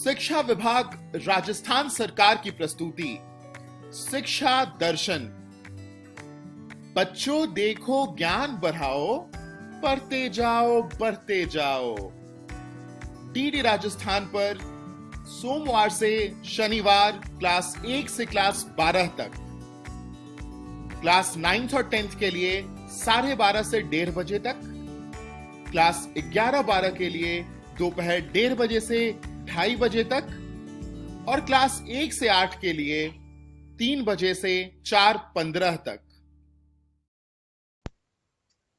शिक्षा विभाग राजस्थान सरकार की प्रस्तुति शिक्षा दर्शन। बच्चों देखो ज्ञान बढ़ाओ, पढ़ते जाओ बढ़ते जाओ। डीडी राजस्थान पर सोमवार से शनिवार क्लास 1 से क्लास 12 तक, क्लास 9th और 10th के लिए 12:30 से 1:30 बजे तक, क्लास 11-12 के लिए दोपहर 1:30 बजे से 2:30 बजे तक और क्लास 1 से 8 के लिए 3 बजे से 4:15 तक।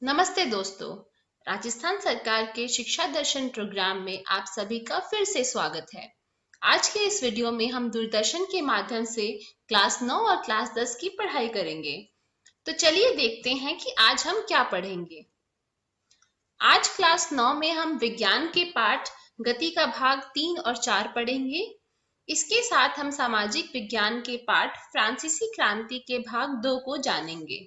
नमस्ते दोस्तों, राजस्थान सरकार के शिक्षा दर्शन प्रोग्राम में आप सभी का फिर से स्वागत है। आज के इस वीडियो में हम दूरदर्शन के माध्यम से क्लास 9 और क्लास 10 की पढ़ाई करेंगे। तो चलिए देखते हैं कि आज हम क्या पढ़ेंगे। आज क्लास 9 में हम विज्ञान के पाठ गति का भाग 3 और 4 पढ़ेंगे। इसके साथ हम सामाजिक विज्ञान के पाठ फ्रांसीसी क्रांति के भाग 2 को जानेंगे।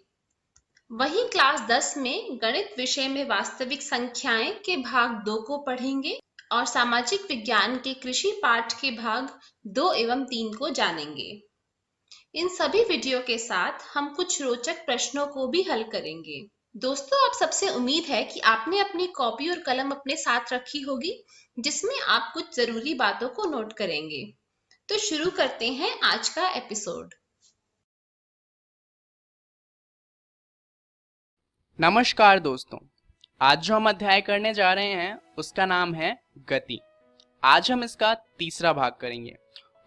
वहीं क्लास 10 में गणित विषय में वास्तविक संख्याएं के भाग 2 को पढ़ेंगे और सामाजिक विज्ञान के कृषि पाठ के भाग 2 एवं 3 को जानेंगे। इन सभी वीडियो के साथ हम कुछ रोचक प्रश्नों को भी हल करेंगे। दोस्तों, आप सबसे उम्मीद है कि आपने अपनी कॉपी और कलम अपने साथ रखी होगी, जिसमें आप कुछ जरूरी बातों को नोट करेंगे। तो शुरू करते हैं आज का एपिसोड। नमस्कार दोस्तों, आज जो हम अध्याय करने जा रहे हैं उसका नाम है गति। आज हम इसका तीसरा भाग करेंगे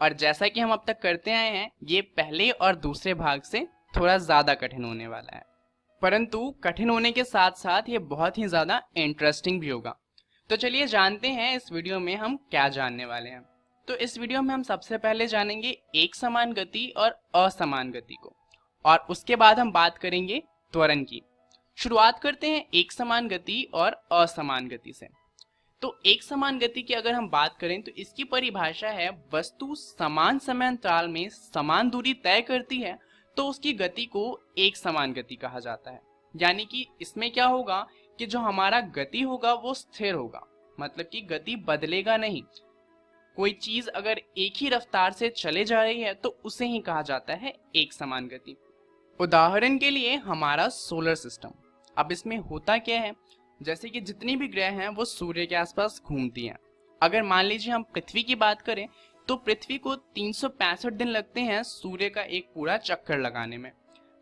और जैसा कि हम अब तक करते आए हैं, ये पहले और दूसरे भाग से थोड़ा ज़्यादा कठिन होने वाला है, परंतु कठिन होने के साथ साथ ये बहुत ही ज़्यादा इंटरेस्टिंग भी होगा। तो चलिए जानते हैं इस वीडियो में हम क्या जानने वाले हैं। तो इस वीडियो में हम सबसे पहले जानेंगे एक समान गति और असमान गति को, और उसके बाद हम बात करेंगे त्वरण की। शुरुआत करते हैं एक समान गति और असमान गति से। तो एक समान गति की अगर हम बात करें तो इसकी परिभाषा है, वस्तु समान समय अंतराल में समान दूरी तय करती है तो उसकी गति को एक समान गति कहा जाता है। यानी कि इसमें क्या होगा कि जो हमारा गति होगा वो स्थिर होगा, मतलब कि गति बदलेगा नहीं। कोई चीज अगर एक ही रफ्तार से चले जा रही है तो उसे ही कहा जाता है एक समान गति। उदाहरण के लिए हमारा सोलर सिस्टम। अब इसमें होता क्या है, जैसे कि जितनी भी ग्रह हैं वो सूर्य के आसपास घूमती हैं। अगर मान लीजिए हम पृथ्वी की बात करें तो पृथ्वी को 365 दिन लगते हैं सूर्य का एक पूरा चक्कर लगाने में,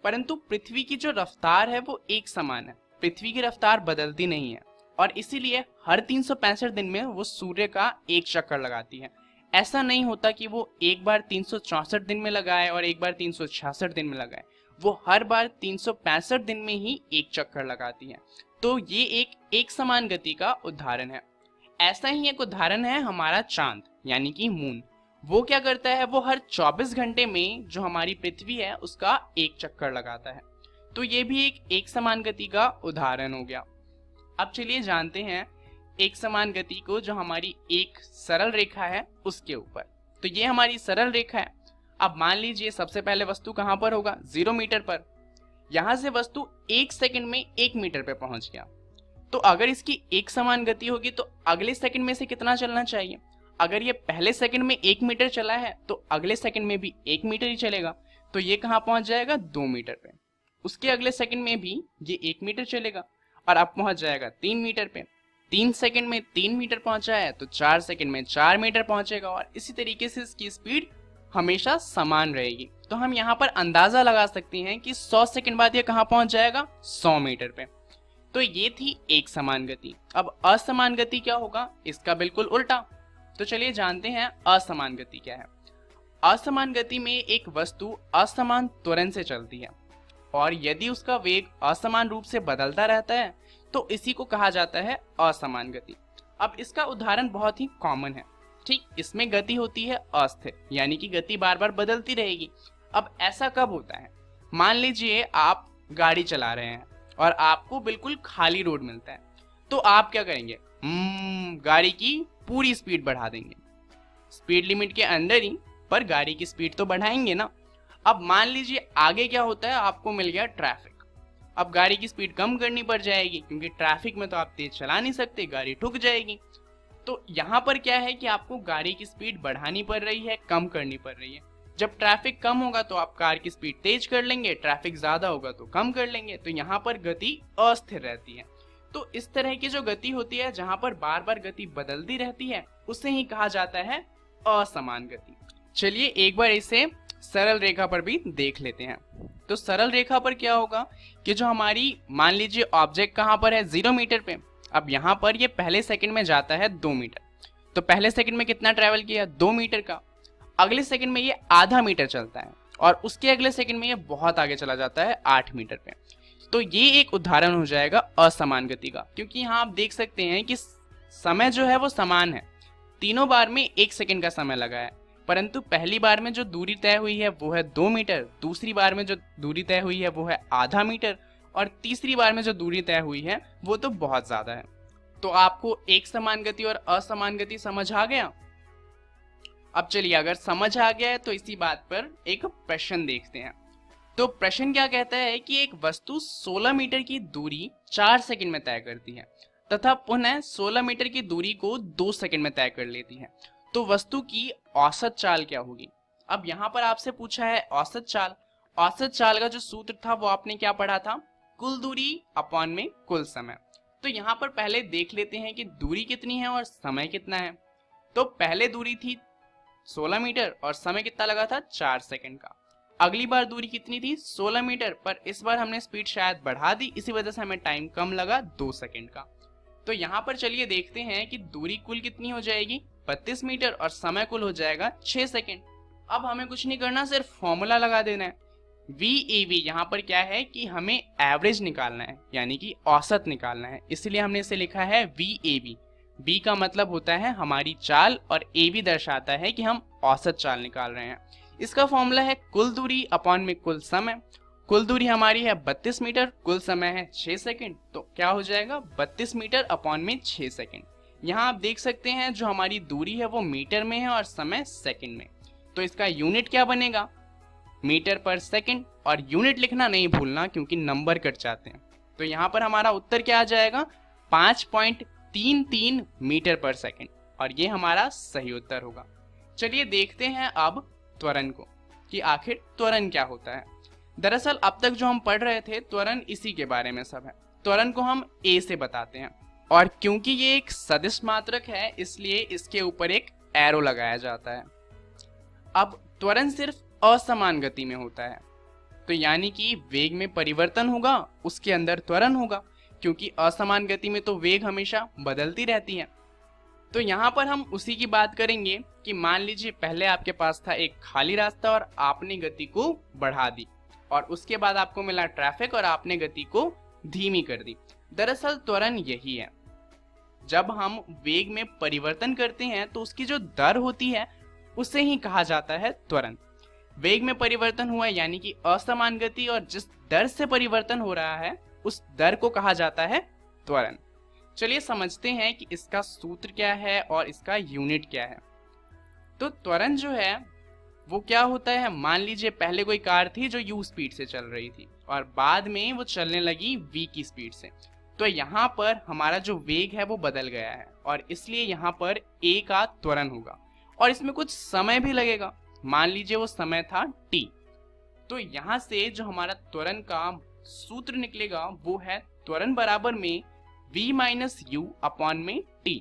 परंतु पृथ्वी की जो रफ्तार है वो एक समान है। पृथ्वी की रफ्तार बदलती नहीं है और इसीलिए हर 365 दिन में वो सूर्य का एक चक्कर लगाती है। ऐसा नहीं होता कि वो एक बार 364 दिन में लगाए और एक बार 366 दिन में लगाए, वो हर बार 365 दिन में ही एक चक्कर लगाती है। तो ये एक समान गति का उदाहरण है। ऐसा ही एक उदाहरण है हमारा चांद यानी कि मून। वो क्या करता है, वो हर 24 घंटे में जो हमारी पृथ्वी है उसका एक चक्कर लगाता है। तो ये भी एक समान गति का उदाहरण हो गया। अब चलिए जानते हैं एक समान गति को, जो हमारी एक सरल रेखा है उसके ऊपर। तो ये हमारी सरल रेखा है। अब मान लीजिए सबसे पहले वस्तु कहां पर होगा, 0 मीटर पर। यहां से वस्तु 1 सेकंड में 1 मीटर पे पहुंच गया। तो अगर इसकी एक समान गति होगी तो अगले सेकंड में से कितना चलना चाहिए। अगर ये पहले सेकंड में 1 मीटर चला है तो अगले सेकंड में भी 1 मीटर ही चलेगा। तो ये कहां पहुंच जाएगा, 2 मीटर पे। उसके अगले सेकंड में भी ये 1 मीटर चलेगा और अब पहुंच जाएगा 3 मीटर पे। 3 सेकंड में 3 मीटर पहुंचा है तो 4 सेकंड में 4 मीटर पहुंचेगा और इसी तरीके से इसकी स्पीड हमेशा समान रहेगी। तो हम यहाँ पर अंदाजा लगा सकते हैं कि 100 सेकंड बाद ये कहाँ पहुंच जाएगा, 100 मीटर पे। तो ये थी एक समान गति। अब असमान गति क्या होगा, इसका बिल्कुल उल्टा। तो चलिए जानते हैं असमान गति क्या है। असमान गति में एक वस्तु असमान त्वरण से चलती है और यदि उसका वेग असमान रूप से बदलता रहता है तो इसी को कहा जाता है असमान गति। अब इसका उदाहरण बहुत ही कॉमन है, ठीक। इसमें गति होती है अस्थिर, यानी कि गति बार बार बदलती रहेगी। अब ऐसा कब होता है, मान लीजिए आप गाड़ी चला रहे हैं और आपको बिल्कुल खाली रोड मिलता है, तो आप क्या करेंगे, गाड़ी की पूरी स्पीड बढ़ा देंगे। स्पीड लिमिट के अंदर ही, पर गाड़ी की स्पीड तो बढ़ाएंगे ना। अब मान लीजिए आगे क्या होता है, आपको मिल गया ट्रैफिक। अब गाड़ी की स्पीड कम करनी पड़ जाएगी क्योंकि ट्रैफिक में तो आप तेज चला नहीं सकते, गाड़ी ठुक जाएगी। तो यहाँ पर क्या है कि आपको गाड़ी की स्पीड बढ़ानी पड़ रही है, कम करनी पड़ रही है। जब ट्रैफिक कम होगा तो आप कार की स्पीड तेज कर लेंगे, ट्रैफिक ज्यादा होगा तो कम कर लेंगे, तो यहाँ पर गति अस्थिर रहती है। तो इस तरह की जो गति होती है जहाँ पर बार बार गति बदलती रहती है उसे ही कहा जाता है असमान गति। चलिए एक बार इसे सरल रेखा पर भी देख लेते हैं। तो सरल रेखा पर क्या होगा कि जो हमारी मान लीजिए ऑब्जेक्ट कहाँ पर है 0 मीटर पे, अब यहाँ पर ये पहले सेकंड में जाता है 2 मीटर, तो पहले सेकंड में कितना ट्रेवल किया 2 मीटर का, अगले सेकंड में ये आधा मीटर चलता है और उसके अगले सेकंड में ये बहुत आगे चला जाता है 8 मीटर पे। तो ये एक उदाहरण हो जाएगा असमान गति का, क्योंकि यहाँ आप देख सकते हैं कि समय जो है वो समान है, तीनों बार में 1 सेकंड का समय लगा है, परंतु पहली बार में जो दूरी तय हुई है वो है 2 मीटर, दूसरी बार में जो दूरी तय हुई है वो है आधा मीटर और तीसरी बार में जो दूरी तय हुई है वो तो बहुत ज्यादा है। तो आपको एक समान गति और असमान गति समझ आ गया। अब चलिए अगर समझ आ गया है तो इसी बात पर एक प्रश्न देखते हैं। तो प्रश्न क्या कहता है कि एक वस्तु 16 मीटर की दूरी 4 सेकंड में तय करती है तथा पुनः 16 मीटर की दूरी को 2 सेकंड में तय कर लेती है, तो वस्तु की औसत चाल क्या होगी। अब यहाँ पर आपसे पूछा है औसत चाल। औसत चाल का जो सूत्र था वो आपने क्या पढ़ा था, कुल दूरी अपॉन में कुल समय। तो यहाँ पर पहले देख लेते हैं कि दूरी कितनी है और समय कितना है। तो पहले दूरी थी 16 मीटर और समय कितना लगा था 4 सेकंड का। अगली बार दूरी कितनी थी 16 मीटर, पर इस बार हमने स्पीड शायद बढ़ा दी, इसी वजह से हमें टाइम कम लगा 2 सेकंड का। तो यहाँ पर चलिए देखते हैं कि दूरी कुल कितनी हो जाएगी 32 मीटर और समय कुल हो जाएगा 6 सेकंड। अब हमें कुछ नहीं करना, सिर्फ फॉर्मूला लगा देना है। VAV यहाँ पर क्या है कि हमें एवरेज निकालना है, यानी कि औसत निकालना है, इसलिए हमने इसे लिखा है VAV। B का मतलब होता है हमारी चाल और AB दर्शाता है कि हम औसत चाल निकाल रहे हैं। इसका फॉर्मूला है कुल दूरी अपॉन में कुल समय। कुल दूरी हमारी है 32 मीटर, कुल समय है 6 सेकंड, तो क्या हो जाएगा 32 मीटर अपॉन में 6 सेकंड। यहाँ आप देख सकते हैं जो हमारी दूरी है वो मीटर में है और समय सेकंड में, तो इसका यूनिट क्या बनेगा मीटर पर सेकंड, और यूनिट लिखना नहीं भूलना क्योंकि नंबर कट जाते हैं। तो यहाँ पर हमारा उत्तर क्या आ जाएगा 5.33 मीटर पर सेकंड, और ये हमारा सही उत्तर होगा। चलिए देखते हैं अब त्वरण को कि आखिर त्वरण क्या होता है। दरअसल अब तक जो हम पढ़ रहे थे त्वरण इसी के बारे में सब है। त्वरण को हम A से बताते हैं, और क्योंकि ये एक सदिश मात्रक है इसलिए इसके ऊपर एक एरो लगाया जाता है। अब त्वरण सिर्फ असमान गति में होता है, तो यानी कि वेग में परिवर्तन होगा उसके अंदर त्वरण होगा, क्योंकि असमान गति में तो वेग हमेशा बदलती रहती है। तो यहाँ पर हम उसी की बात करेंगे कि मान लीजिए पहले आपके पास था एक खाली रास्ता और आपने गति को बढ़ा दी, और उसके बाद आपको मिला ट्रैफिक और आपने गति को धीमी कर दी। दरअसल त्वरण यही है, जब हम वेग में परिवर्तन करते हैं तो उसकी जो दर होती है उसे ही कहा जाता है त्वरण। वेग में परिवर्तन हुआ यानी कि असमान गति, और जिस दर से परिवर्तन हो रहा है उस दर को कहा जाता है त्वरण। चलिए समझते हैं कि इसका सूत्र क्या है और इसका यूनिट क्या है। तो त्वरण जो है वो क्या होता है, मान लीजिए पहले कोई कार थी जो u स्पीड से चल रही थी और बाद में वो चलने लगी v की स्पीड से, तो यहाँ पर हमारा जो वेग है वो बदल गया है और इसलिए यहाँ पर a का त्वरण होगा और इसमें कुछ समय भी लगेगा। मान लीजिए वो समय था t, तो यहाँ से जो हमारा त्वरण का सूत्र निकलेगा वो है त्वरण बराबर में v माइनस यू अपॉन में t।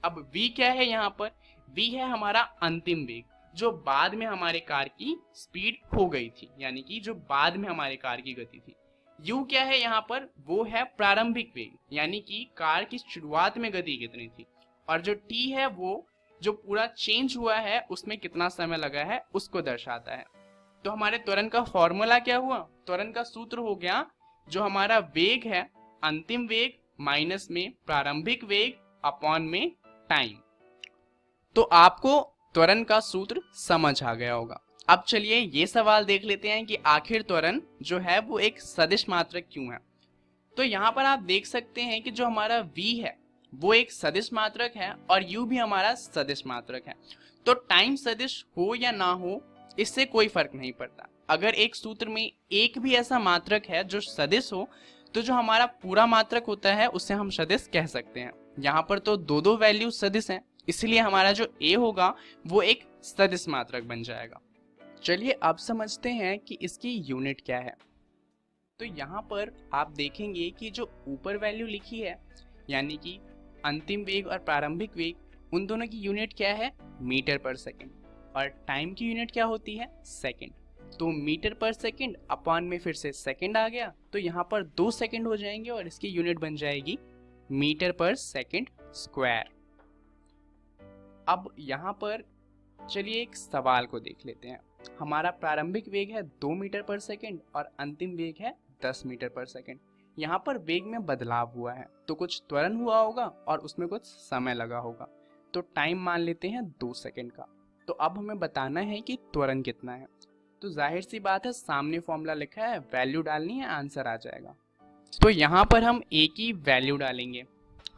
अब v क्या है, यहाँ पर v है हमारा अंतिम वेग जो बाद में हमारे कार की स्पीड हो गई थी, यानी कि जो बाद में हमारे कार की गति थी। u क्या है यहाँ पर, वो है प्रारंभिक वेग, यानी कि कार की शुरुआत में गति कितनी थी, और जो t है वो जो पूरा चेंज हुआ है उसमें कितना समय लगा है उसको दर्शाता है। तो हमारे त्वरण का फॉर्मूला क्या हुआ, त्वरण का सूत्र हो गया जो हमारा वेग है अंतिम वेग माइनस में प्रारंभिक वेग अपॉन में टाइम। तो आपको त्वरण का सूत्र समझ आ गया होगा। अब चलिए ये सवाल देख लेते हैं कि आखिर त्वरण जो है वो एक सदिश मात्रक क्यों है। तो यहाँ पर आप देख सकते हैं कि जो हमारा v है वो एक सदिश मात्रक है और u भी हमारा सदिश मात्रक है। तो टाइम सदिश हो या ना हो इससे कोई फर्क नहीं पड़ता। अगर एक सूत्र में एक भी ऐसा मात्रक है जो सदिश हो तो जो हमारा पूरा मात्रक होता है उसे हम सदिश कह सकते हैं। यहाँ पर तो दो दो वैल्यू सदिश हैं, इसलिए हमारा जो a होगा वो एक सदिश मात्रक बन जाएगा। चलिए अब समझते हैं कि इसकी यूनिट क्या है। तो यहाँ पर आप देखेंगे कि जो ऊपर वैल्यू लिखी है यानी कि अंतिम वेग और प्रारंभिक वेग, उन दोनों की यूनिट क्या है? Metre per second. और टाइम की यूनिट क्या होती है? सेकंड। तो मीटर पर सेकंड अपॉन में फिर से सेकंड आ गया, तो यहाँ पर 2 सेकंड हो जाएंगे और इसकी यूनिट बन जाएगी मीटर पर सेकंड स्क्वायर। अब यहाँ पर चलिए एक सवाल को देख लेते हैं। हमारा प्रारंभिक वेग है 2 मीटर पर सेकंड और अंतिम वेग है 10 मीटर पर सेकंड। यहाँ पर वेग में बदलाव हुआ है, तो कुछ त्वरण हुआ होगा और उसमें कुछ समय लगा होगा, तो टाइम मान लेते हैं 2 सेकंड का। तो अब हमें बताना है कि त्वरण कितना है। तो जाहिर सी बात है, सामने फॉर्मूला लिखा है, वैल्यू डालनी है, आंसर आ जाएगा। तो यहाँ पर हम a की वैल्यू डालेंगे।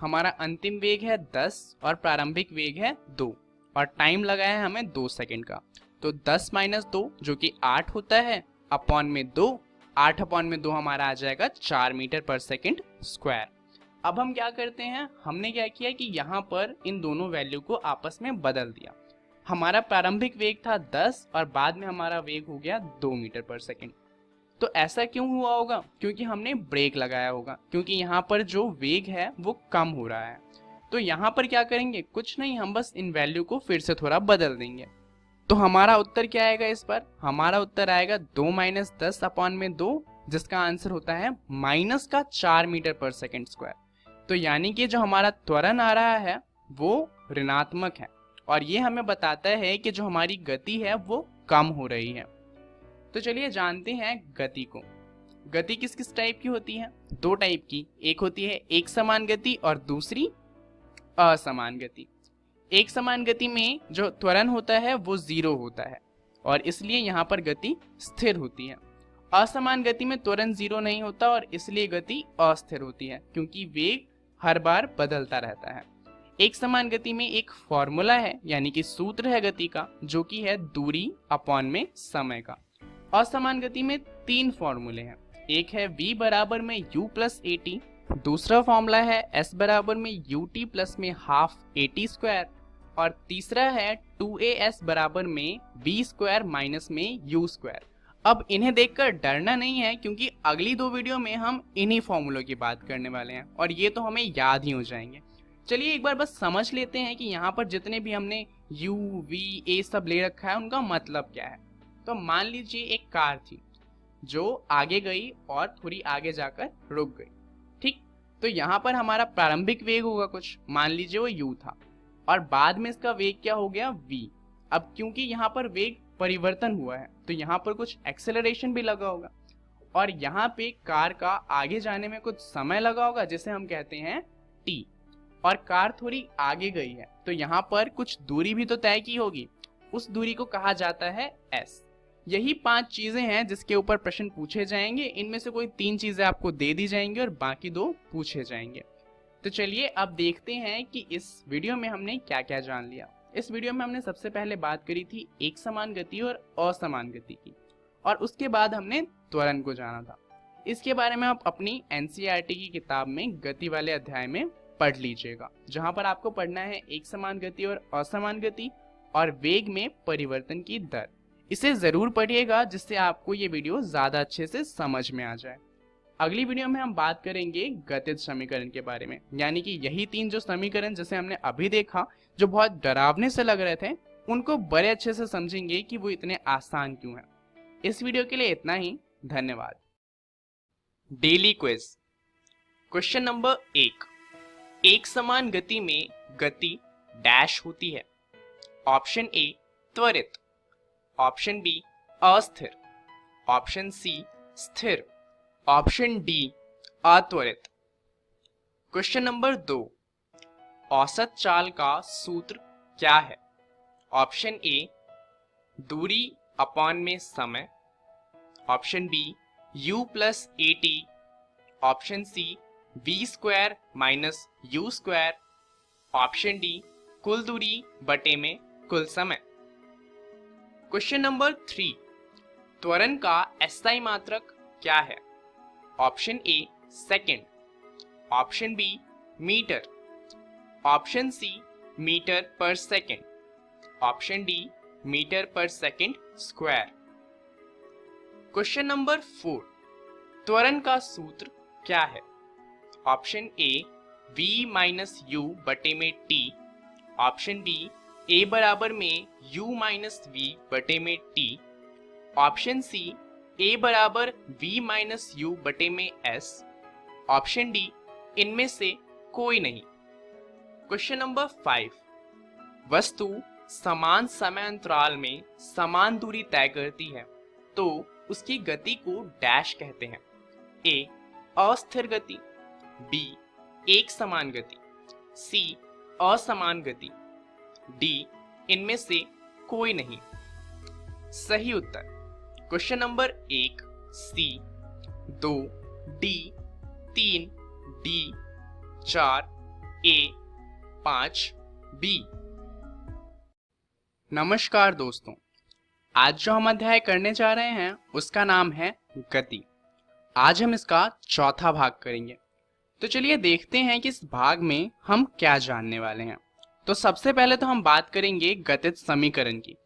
हमारा अंतिम वेग है 10 और प्रारंभिक वेग है 2 और टाइम लगा है हमें 2 सेकंड का। तो 10 - 2 जो कि 8 होता है, अपॉन में 2, 8 अपॉन में 2 हमारा आ जाएगा 4 मीटर पर सेकंड स्क्वायर। अब हम क्या करते हैं, हमने क्या किया कि यहाँ पर इन दोनों वैल्यू को आपस में बदल दिया। हमारा प्रारंभिक वेग था 10 और बाद में हमारा वेग हो गया 2 मीटर पर सेकंड। तो ऐसा क्यों हुआ होगा? क्योंकि हमने ब्रेक लगाया होगा, क्योंकि यहाँ पर जो वेग है वो कम हो रहा है। तो यहाँ पर क्या करेंगे, कुछ नहीं, हम बस इन वैल्यू को फिर से थोड़ा बदल देंगे। तो हमारा उत्तर क्या आएगा इस पर? हमारा उत्तर आएगा 2 - 10 अपॉन में 2, जिसका आंसर होता है -4 मीटर पर सेकंड स्क्वायर। तो यानी कि जो हमारा त्वरण आ रहा है वो ऋणात्मक है और ये हमें बताता है कि जो हमारी गति है वो कम हो रही है। तो चलिए जानते हैं गति को। गति किस किस टाइप की होती है? 2 टाइप की, एक होती है एक समान गति और दूसरी असमान गति। एक समान गति में जो त्वरण होता है वो 0 होता है और इसलिए यहाँ पर गति स्थिर होती है। असमान गति में त्वरण 0 नहीं होता और इसलिए गति अस्थिर होती है, क्योंकि वेग हर बार बदलता रहता है। एक समान गति में एक फॉर्मूला है यानी कि सूत्र है गति का, जो कि है दूरी अपॉन में समय का। असमान गति में 3 फॉर्मूले हैं। एक है v बराबर में u प्लस at, दूसरा फॉर्मूला है s बराबर में ut प्लस में हाफ at स्क्वायर और तीसरा है 2as बराबर में v स्क्वायर माइनस में u स्क्वायर। अब इन्हें देखकर डरना नहीं है, क्योंकि अगली 2 वीडियो में हम इन्हीं फॉर्मूलों की बात करने वाले हैं और ये तो हमें याद ही हो जाएंगे। चलिए एक बार बस समझ लेते हैं कि यहाँ पर जितने भी हमने u, v, a सब ले रखा है उनका मतलब क्या है। तो मान लीजिए एक कार थी जो आगे गई और थोड़ी आगे जाकर रुक गई, ठीक। तो यहाँ पर हमारा प्रारंभिक वेग होगा कुछ, मान लीजिए वो u था और बाद में इसका वेग क्या हो गया v। अब क्योंकि यहाँ पर वेग परिवर्तन हुआ है तो यहाँ पर कुछ एक्सेलरेशन भी लगा होगा और यहाँ पे कार का आगे जाने में कुछ समय लगा होगा जिसे हम कहते हैं t। और कार थोड़ी आगे गई है तो यहाँ पर कुछ दूरी भी तो तय की होगी, उस दूरी को कहा जाता है s। यही 5 चीजें हैं जिसके ऊपर प्रश्न पूछे जाएंगे। इनमें से कोई 3 चीजें आपको दे दी जाएंगी और बाकी 2 पूछे जाएंगे। तो चलिए अब देखते हैं कि इस वीडियो में हमने क्या क्या जान लिया। इस वीडियो में हमने सबसे पहले बात करी थी एक समान गति और असमान गति की, और उसके बाद हमने त्वरण को जाना था। इसके बारे में आप अपनी NCERT की किताब में गति वाले अध्याय में पढ़ लीजिएगा, जहां पर आपको पढ़ना है एक समान गति और असमान गति और वेग में परिवर्तन की दर। इसे जरूर पढ़िएगा जिससे आपको ये वीडियो ज्यादा अच्छे से समझ में आ जाए। अगली वीडियो में हम बात करेंगे गतिज समीकरण के बारे में, यानी कि यही 3 जो समीकरण जैसे हमने अभी देखा जो बहुत डरावने से लग रहे थे, उनको बड़े अच्छे से समझेंगे कि वो इतने आसान क्यों हैं। इस वीडियो के लिए इतना ही, धन्यवाद। Daily quiz. क्वेश्चन नंबर 1, एक समान गति में गति डैश होती है। ऑप्शन ए त्वरित, ऑप्शन बी अस्थिर, ऑप्शन सी स्थिर, ऑप्शन डी अत्वरित। क्वेश्चन नंबर 2, औसत चाल का सूत्र क्या है। ऑप्शन ए दूरी अपॉन में समय, option B u plus at, option C v square minus u square, option D कुल दूरी बटे में कुल समय। क्वेश्चन नंबर 3, त्वरण का SI मात्रक क्या है। Option A second, option B metre, option C metre पर सेकेंड, ऑप्शन डी मीटर पर सेकेंड स्क्वायर। क्वेश्चन नंबर 4, त्वरण का सूत्र क्या है? Option A v minus U बटे में t, ऑप्शन बी a बराबर में u माइनस वी बटे में t, ऑप्शन सी a बराबर v माइनस यू बटे में s, ऑप्शन डी इनमें से कोई नहीं। क्वेश्चन नंबर 5, वस्तु समान समय अंतराल में समान दूरी तय करती है तो उसकी गति को डैश कहते हैं। ए अस्थिर गति, बी एक समान गति, सी असमान गति, डी इनमें से कोई नहीं। सही उत्तर क्वेश्चन नंबर 1 सी, 2 डी, 3 डी, 4 ए, 5 बी। नमस्कार दोस्तों, आज जो हम अध्याय करने जा रहे हैं उसका नाम है गति। आज हम इसका चौथा भाग करेंगे। तो चलिए देखते हैं कि इस भाग में हम क्या जानने वाले हैं। तो सबसे पहले तो हम बात करेंगे गतिज समीकरण की।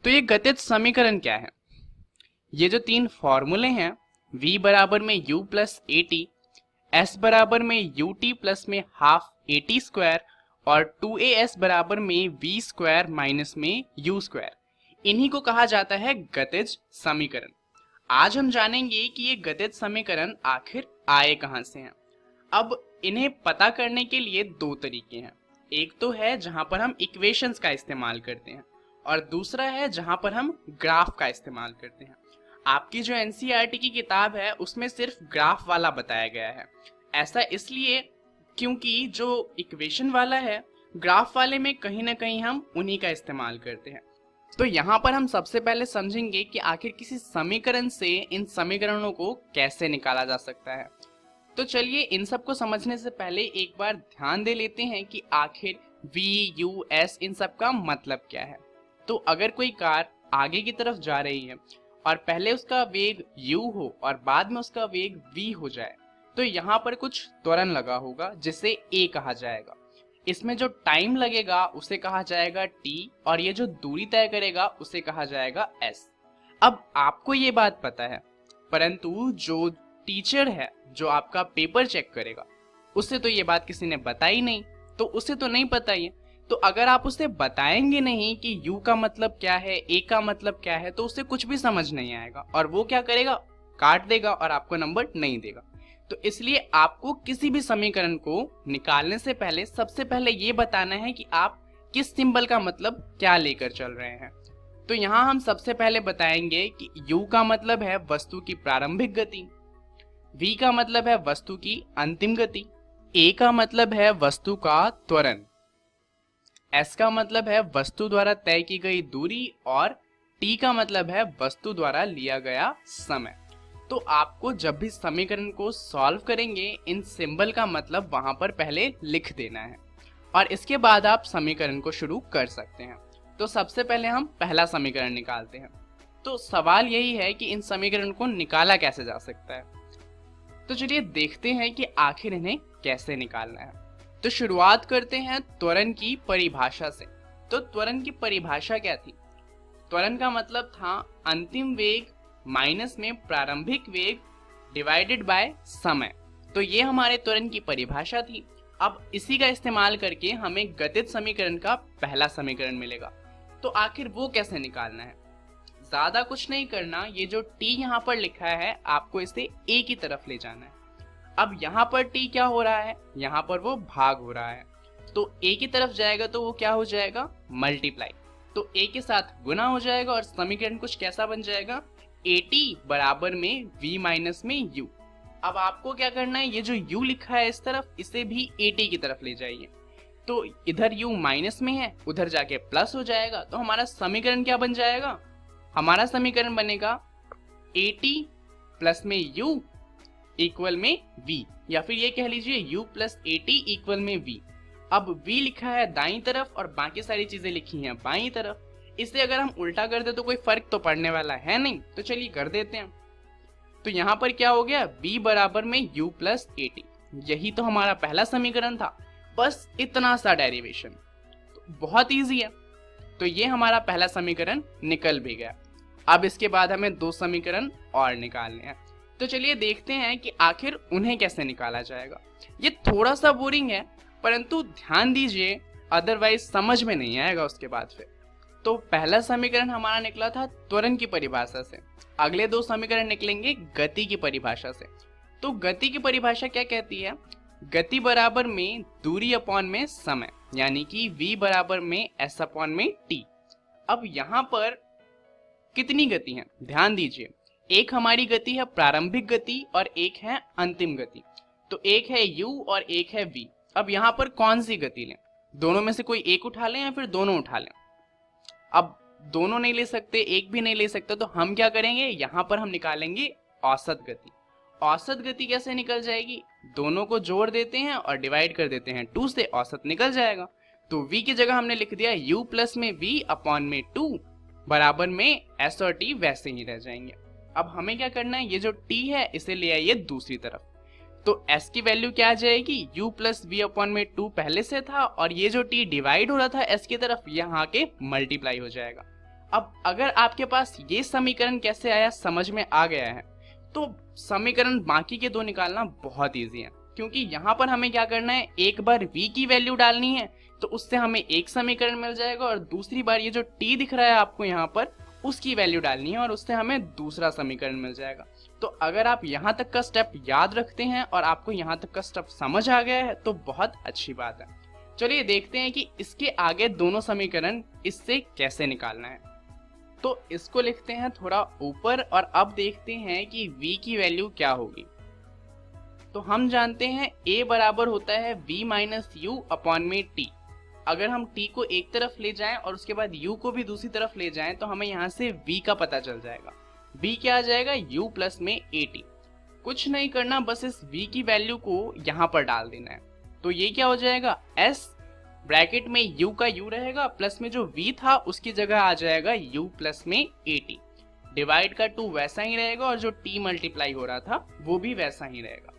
तो ये गतिज समीकरण क्या है? ये जो 3 फॉर्मूले हैं, v बराबर में u plus A T, s बराबर में यू टी प्लस में हाफ ए टी स्क्वायर और 2as बराबर में v स्क्वायर माइनस में u स्क्वायर, इन्हीं को कहा जाता है गतिज समीकरण। आज हम जानेंगे कि ये गतिज समीकरण आखिर आए कहां से हैं। अब इन्हें पता करने के लिए 2 तरीके हैं। एक तो है जहां पर हम इक्वेशंस का इस्तेमाल करते हैं और दूसरा है जहां पर हम ग्राफ का इस्तेमाल करते हैं। आपकी जो एनसीईआरटी की किताब है उसमें सिर्फ ग्राफ वाला बताया गया है। ऐसा इसलिए क्योंकि जो इक्वेशन वाला है, ग्राफ वाले में कहीं ना कहीं हम उन्हीं का इस्तेमाल करते हैं। तो यहाँ पर हम सबसे पहले समझेंगे कि आखिर किसी समीकरण से इन समीकरणों को कैसे निकाला जा सकता है। तो चलिए इन सब को समझने से पहले एक बार ध्यान दे लेते हैं कि आखिर v, u, s इन सब का मतलब क्या है। तो अगर कोई कार आगे की तरफ जा रही है और पहले उसका वेग u हो और बाद में उसका वेग v हो जाए, तो यहाँ पर कुछ त्वरण लगा होगा जिसे a कहा जाएगा। इसमें जो टाइम लगेगा उसे कहा जाएगा t और ये जो दूरी तय करेगा उसे कहा जाएगा s। अब आपको ये बात पता है, परंतु जो टीचर है जो आपका पेपर चेक करेगा उससे तो ये बात किसी ने बताई नहीं, तो उसे तो नहीं पता ही है। तो अगर आप उसे बताएंगे नहीं कि u का मतलब क्या है, a का मतलब क्या है, तो उसे कुछ भी समझ नहीं आएगा और वो क्या करेगा, काट देगा और आपको नंबर नहीं देगा। तो इसलिए आपको किसी भी समीकरण को निकालने से पहले सबसे पहले ये बताना है कि आप किस सिंबल का मतलब क्या लेकर चल रहे हैं। तो यहाँ हम सबसे पहले बताएंगे कि u का मतलब है वस्तु की प्रारंभिक गति, v का मतलब है वस्तु की अंतिम गति, a का मतलब है वस्तु का त्वरण, s का मतलब है वस्तु द्वारा तय की गई दूरी और t का मतलब है वस्तु द्वारा लिया गया समय। तो आपको जब भी समीकरण को सॉल्व करेंगे इन सिंबल का मतलब वहां पर पहले लिख देना है और इसके बाद आप समीकरण को शुरू कर सकते हैं। तो सबसे पहले हम पहला समीकरण निकालते हैं। तो सवाल यही है कि इन समीकरण को निकाला कैसे जा सकता है। तो चलिए देखते हैं कि आखिर इन्हें कैसे निकालना है। तो शुरुआत करते हैं त्वरण की परिभाषा से। तो त्वरण की परिभाषा क्या थी? त्वरण का मतलब था अंतिम वेग माइनस में प्रारंभिक वेग डिवाइडेड बाय समय। तो ये हमारे त्वरण की परिभाषा थी। अब इसी का इस्तेमाल करके हमें गतिज समीकरण का पहला समीकरण मिलेगा। तो आखिर वो कैसे निकालना है? ज्यादा कुछ नहीं करना, ये जो t यहाँ पर लिखा है आपको इसे a की तरफ ले जाना है। अब यहाँ पर t क्या हो रहा है? यहाँ पर वो भाग हो रहा है, तो a की तरफ जाएगा तो वो क्या हो जाएगा, मल्टीप्लाई। तो a के साथ गुना हो जाएगा और समीकरण कुछ कैसा बन जाएगा, at बराबर में v माइनस में u। अब आपको क्या करना है, ये जो u लिखा है इस तरफ, इसे भी at की तरफ ले जाइए। तो इधर u माइनस में है, उधर जाके प्लस हो जाएगा। तो हमारा समीकरण क्या बन जाएगा, हमारा समीकरण बनेगा at प्लस में u इक्वल में v, या फिर ये कह लीजिए u प्लस at इक्वल में v। अब v लिखा है दाईं तरफ और बाकी सारी चीजें लिखी हैं बाईं तरफ। इसे अगर हम उल्टा कर दे तो कोई फर्क तो पड़ने वाला है नहीं, तो चलिए कर देते हैं। तो यहाँ पर क्या हो गया, b बराबर में u प्लस at। यही तो हमारा पहला समीकरण था। बस इतना सा डेरिवेशन, तो बहुत इजी है। तो ये हमारा पहला समीकरण निकल भी गया। अब इसके बाद हमें 2 समीकरण और निकालने हैं। तो चलिए देखते हैं कि आखिर उन्हें कैसे निकाला जाएगा। ये थोड़ा सा बोरिंग है, परंतु ध्यान दीजिए, अदरवाइज समझ में नहीं आएगा उसके बाद फिर। तो पहला समीकरण हमारा निकला था त्वरण की परिभाषा से, अगले 2 समीकरण निकलेंगे गति की परिभाषा से। तो गति की परिभाषा क्या कहती है? गति बराबर में दूरी अपॉन में समय, यानी कि v बराबर में s अपॉन में t। अब यहाँ पर कितनी गति है ध्यान दीजिए, एक हमारी गति है प्रारंभिक गति और एक है अंतिम गति। तो एक है u और एक है v। अब यहाँ पर कौन सी गति लें? दोनों में से कोई एक उठा लें या फिर दोनों उठा लें? अब दोनों नहीं ले सकते, एक भी नहीं ले सकते, तो हम क्या करेंगे, यहाँ पर हम निकालेंगे औसत गति। औसत गति कैसे निकल जाएगी? दोनों को जोड़ देते हैं और डिवाइड कर देते हैं 2 से, औसत निकल जाएगा। तो v की जगह हमने लिख दिया u प्लस में v अपॉन में 2 बराबर में s और t वैसे ही रह जाएंगे। अब हमें क्या करना है, ये जो t है इसे ले आइए दूसरी तरफ। तो s की वैल्यू क्या आ जाएगी, u प्लस v अपॉन में 2 पहले से था और ये जो t डिवाइड हो रहा था s की तरफ, यहाँ के मल्टीप्लाई हो जाएगा। अब अगर आपके पास ये समीकरण कैसे आया समझ में आ गया है, तो समीकरण बाकी के 2 निकालना बहुत इजी है, क्योंकि यहाँ पर हमें क्या करना है, एक बार v की वैल्यू डालनी है तो उससे हमें एक समीकरण मिल जाएगा, और दूसरी बार ये जो t दिख रहा है आपको यहाँ पर, उसकी वैल्यू डालनी है और उससे हमें दूसरा समीकरण मिल जाएगा। तो अगर आप यहाँ तक का स्टेप याद रखते हैं और आपको यहाँ तक का स्टेप समझ आ गया है तो बहुत अच्छी बात है। चलिए देखते हैं कि इसके आगे दोनों समीकरण इससे कैसे निकालना है। तो इसको लिखते हैं थोड़ा ऊपर और अब देखते हैं कि v की वैल्यू क्या होगी। तो हम जानते हैं a बराबर होता है v माइनस यू अपॉन में t। अगर हम t को एक तरफ ले जाएं और उसके बाद u को भी दूसरी तरफ ले जाएं तो हमें यहाँ से v का पता चल जाएगा। v क्या आ जाएगा, u प्लस में at। कुछ नहीं करना, बस इस v की वैल्यू को यहाँ पर डाल देना है। तो ये क्या हो जाएगा, s ब्रैकेट में u का u रहेगा, प्लस में जो v था उसकी जगह आ जाएगा u प्लस में at। डिवाइड का 2 वैसा ही रहेगा और जो t मल्टीप्लाई हो रहा था वो भी वैसा ही रहेगा।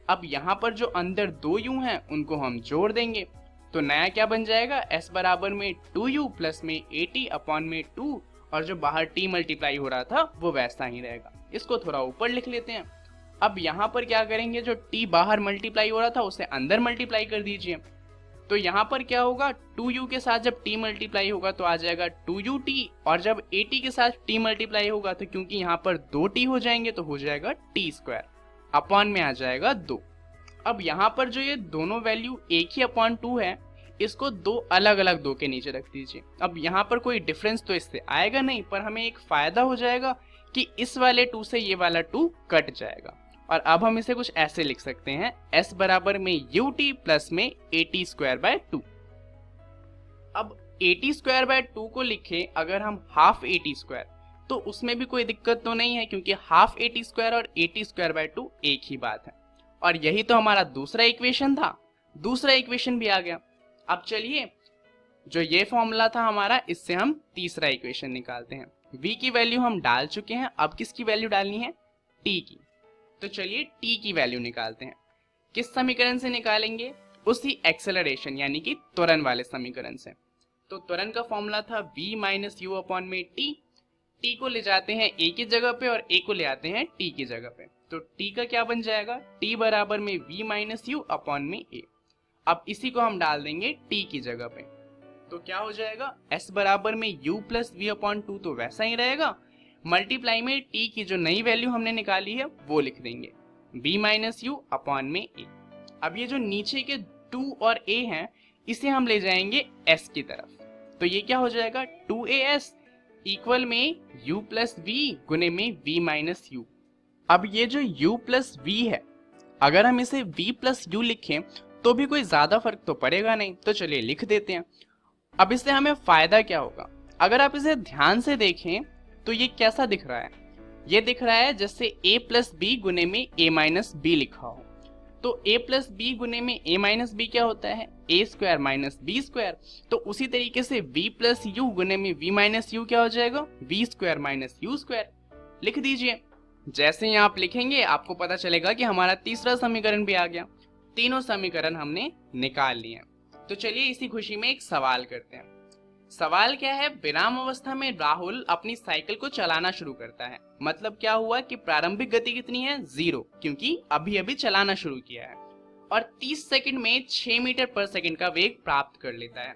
अब यहाँ पर जो अंदर 2 u हैं उनको हम जोड़ देंगे, तो नया क्या बन जाएगा, s बराबर में 2u प्लस में at अपॉन में 2, और जो बाहर t मल्टीप्लाई हो रहा था वो वैसा ही रहेगा। इसको थोड़ा ऊपर लिख लेते हैं। अब यहाँ पर क्या करेंगे, जो t बाहर मल्टीप्लाई हो रहा था उसे अंदर मल्टीप्लाई कर दीजिए। तो यहाँ पर क्या होगा, 2u के साथ जब t मल्टीप्लाई होगा तो आ जाएगा 2ut, और जब at के साथ t मल्टीप्लाई होगा तो क्योंकि यहाँ पर 2t हो जाएंगे तो हो जाएगा t स्क्वायर, अपॉन में आ जाएगा 2। अब यहाँ पर जो ये दोनों वैल्यू एक ही अपॉन 2 है, इसको 2 अलग अलग 2 के नीचे रख दीजिए। अब यहाँ पर कोई डिफरेंस तो इससे आएगा नहीं, पर हमें एक फायदा हो जाएगा कि इस वाले 2 से ये वाला 2 कट जाएगा। और अब हम इसे कुछ ऐसे लिख सकते हैं, s बराबर में ut प्लस में at स्क्वायर बाय 2। अब at स्क्वायर बाय 2 को लिखें अगर हम हाफ at स्क्वायर, तो उसमें भी कोई दिक्कत तो नहीं है, क्योंकि हाफ at स्क्वायर और at स्क्वायर बाय 2 एक ही बात है। और यही तो हमारा दूसरा इक्वेशन था, दूसरा इक्वेशन भी आ गया। अब चलिए, जो ये फॉर्मूला था हमारा, इससे हम तीसरा इक्वेशन निकालते हैं। v की वैल्यू हम डाल चुके हैं, अब किसकी वैल्यू डालनी है, t की। तो चलिए t की वैल्यू निकालते हैं। किस समीकरण से निकालेंगे, उसी एक्सेलरेशन यानी कि त्वरण वाले समीकरण से। तो त्वरण का फॉर्मूला था v माइनस यू अपॉन में t। t को ले जाते हैं a की जगह पे और a को ले आते हैं t की जगह पे। तो t का क्या बन जाएगा, t बराबर में v माइनस यू अपॉन में a। अब इसी को हम डाल देंगे t की जगह पे, तो क्या हो जाएगा, s बराबर में u प्लस v अपॉन 2 तो वैसा ही रहेगा, मल्टीप्लाई में t की जो नई वैल्यू हमने निकाली है वो लिख देंगे, v माइनस यू अपॉन में a। अब ये जो नीचे के 2 और a हैं इसे हम ले जाएंगे s की तरफ, तो ये क्या हो जाएगा, 2as इक्वल में u प्लस v गुने में v माइनस यू। अब ये जो u प्लस v है, अगर हम इसे v प्लस यू लिखें तो भी कोई ज्यादा फर्क तो पड़ेगा नहीं, तो चलिए लिख देते हैं। अब इससे हमें फायदा क्या होगा, अगर आप इसे ध्यान से देखें तो ये कैसा दिख रहा है, ये दिख रहा है जैसे a प्लस बी गुने में a माइनस बी लिखा हो। तो a प्लस बी गुने में a माइनस बी क्या होता है, a square minus B square. तो उसी तरीके से v प्लस यू गुने में v माइनस यू क्या हो जाएगा, v square minus you square. लिख दीजिए। जैसे ही आप लिखेंगे आपको पता चलेगा कि हमारा तीसरा समीकरण भी आ गया। तीनों समीकरण हमने निकाल लिए। तो चलिए इसी खुशी में एक सवाल करते हैं। सवाल क्या है, विराम अवस्था में राहुल अपनी साइकिल को चलाना शुरू करता है। मतलब क्या हुआ कि प्रारंभिक गति कितनी है, 0, क्योंकि अभी अभी चलाना शुरू किया है, और 30 सेकंड में 6 मीटर पर सेकंड का वेग प्राप्त कर लेता है।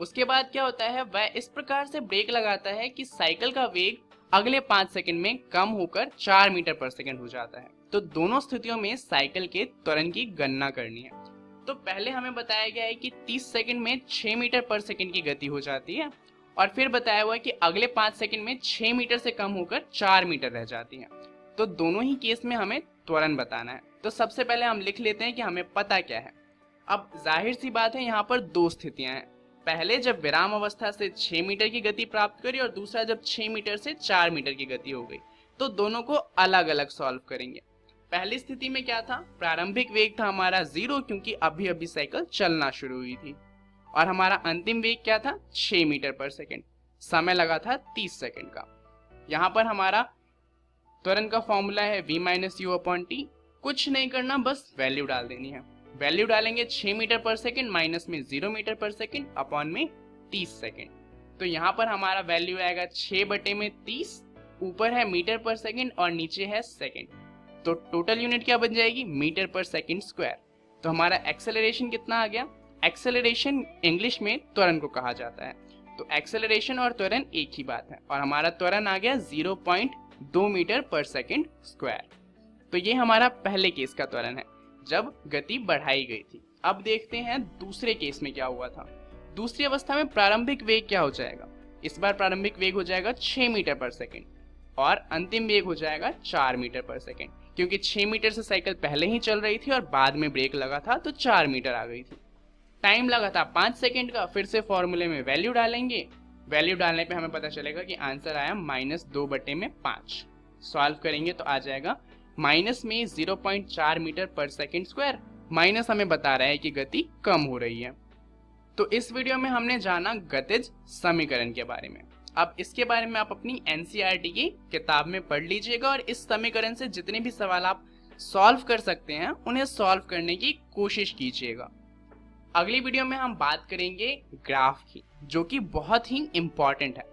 उसके बाद क्या होता है, वह इस प्रकार से ब्रेक लगाता है कि साइकिल का वेग अगले 5 सेकंड में कम होकर 4 मीटर पर सेकंड हो जाता है। तो दोनों स्थितियों में साइकिल के त्वरण की गणना करनी है। तो पहले हमें बताया गया है कि 30 सेकंड में 6 मीटर पर सेकंड की गति हो जाती है, और फिर बताया हुआ है कि अगले 5 सेकंड में 6 मीटर से कम होकर 4 मीटर रह जाती है। तो दोनों ही केस में हमें त्वरण बताना है। तो सबसे पहले हम लिख लेते हैं कि हमें पता क्या है। अब जाहिर सी बात है, यहाँ पर दो स्थितियां हैं। पहले जब विराम अवस्था से 6 मीटर की गति प्राप्त करी, और दूसरा जब 6 मीटर से 4 मीटर की गति हो गई। तो दोनों को अलग अलग सॉल्व करेंगे। पहली स्थिति में क्या था, प्रारंभिक वेग था हमारा 0, क्योंकि अभी अभी साइकिल चलना शुरू हुई थी, और हमारा अंतिम वेग क्या था, 6 मीटर पर सेकंड। समय लगा था 30 सेकंड का। यहाँ पर हमारा त्वरण का फॉर्मूला है v - u/t। कुछ नहीं करना, बस वैल्यू डाल देनी है। वैल्यू डालेंगे 6 मीटर पर सेकंड, माइनस में 0 मीटर पर सेकंड, अपॉन में 30 सेकंड। तो यहाँ पर हमारा वैल्यू आएगा 6/30, ऊपर है मीटर पर सेकंड और नीचे है सेकंड। तो टोटल यूनिट क्या बन जाएगी, मीटर पर सेकंड स्क्वायर। तो हमारा एक्सेलरेशन कितना आ गया। एक्सेलरेशन इंग्लिश में त्वरण को कहा जाता है। तो एक्सेलरेशन और त्वरण एक ही बात है, और हमारा त्वरण आ गया 0.2 मीटर पर सेकंड स्क्वायर। तो ये हमारा पहले केस का त्वरण है, जब गति बढ़ाई गई थी। अब देखते हैं दूसरे केस में क्या हुआ था। दूसरी अवस्था में प्रारंभिक वेग क्या हो जाएगा। इस बार प्रारंभिक वेग हो जाएगा 6 मीटर पर सेकंड, और अंतिम वेग हो जाएगा 4 मीटर पर सेकंड, क्योंकि 6 मीटर से साइकिल पहले ही चल रही थी और बाद में ब्रेक लगा था, तो 4 मीटर आ गई थी। टाइम लगा था 5 सेकंड का। फिर से फॉर्मूले में वैल्यू डालेंगे। वैल्यू डालने पे हमें पता चलेगा कि आंसर आया -2/5। सॉल्व करेंगे तो आ जाएगा माइनस में 0.4 metre per second square. Minus हमें बता रहा है कि गति कम हो रही है। तो इस वीडियो में हमने जाना गतिज समीकरण के बारे में। अब इसके बारे में आप अपनी एनसीईआरटी की किताब में पढ़ लीजिएगा, और इस समीकरण से जितने भी सवाल आप सॉल्व कर सकते हैं उन्हें सॉल्व करने की कोशिश कीजिएगा। अगली वीडियो में हम बात करेंगे ग्राफ की, जो कि बहुत ही इंपॉर्टेंट है।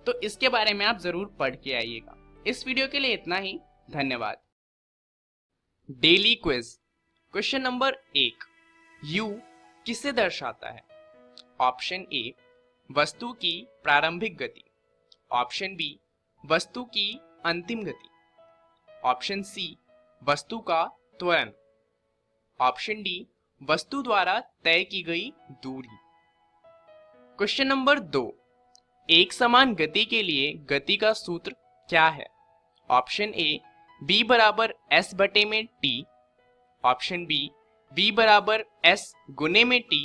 तो इसके बारे में आप जरूर पढ़ के आइएगा। इस वीडियो के लिए इतना ही। धन्यवाद। Daily quiz. Question number 1, U किसे दर्शाता है। ऑप्शन ए, वस्तु की प्रारंभिक गति। ऑप्शन बी, वस्तु की अंतिम गति। ऑप्शन सी, वस्तु का त्वरण। ऑप्शन डी, वस्तु द्वारा तय की गई दूरी। क्वेश्चन नंबर 2, एक समान गति के लिए गति का सूत्र क्या है। ऑप्शन ए, b बराबर s बटे में t। ऑप्शन बी, b बराबर s गुने में t।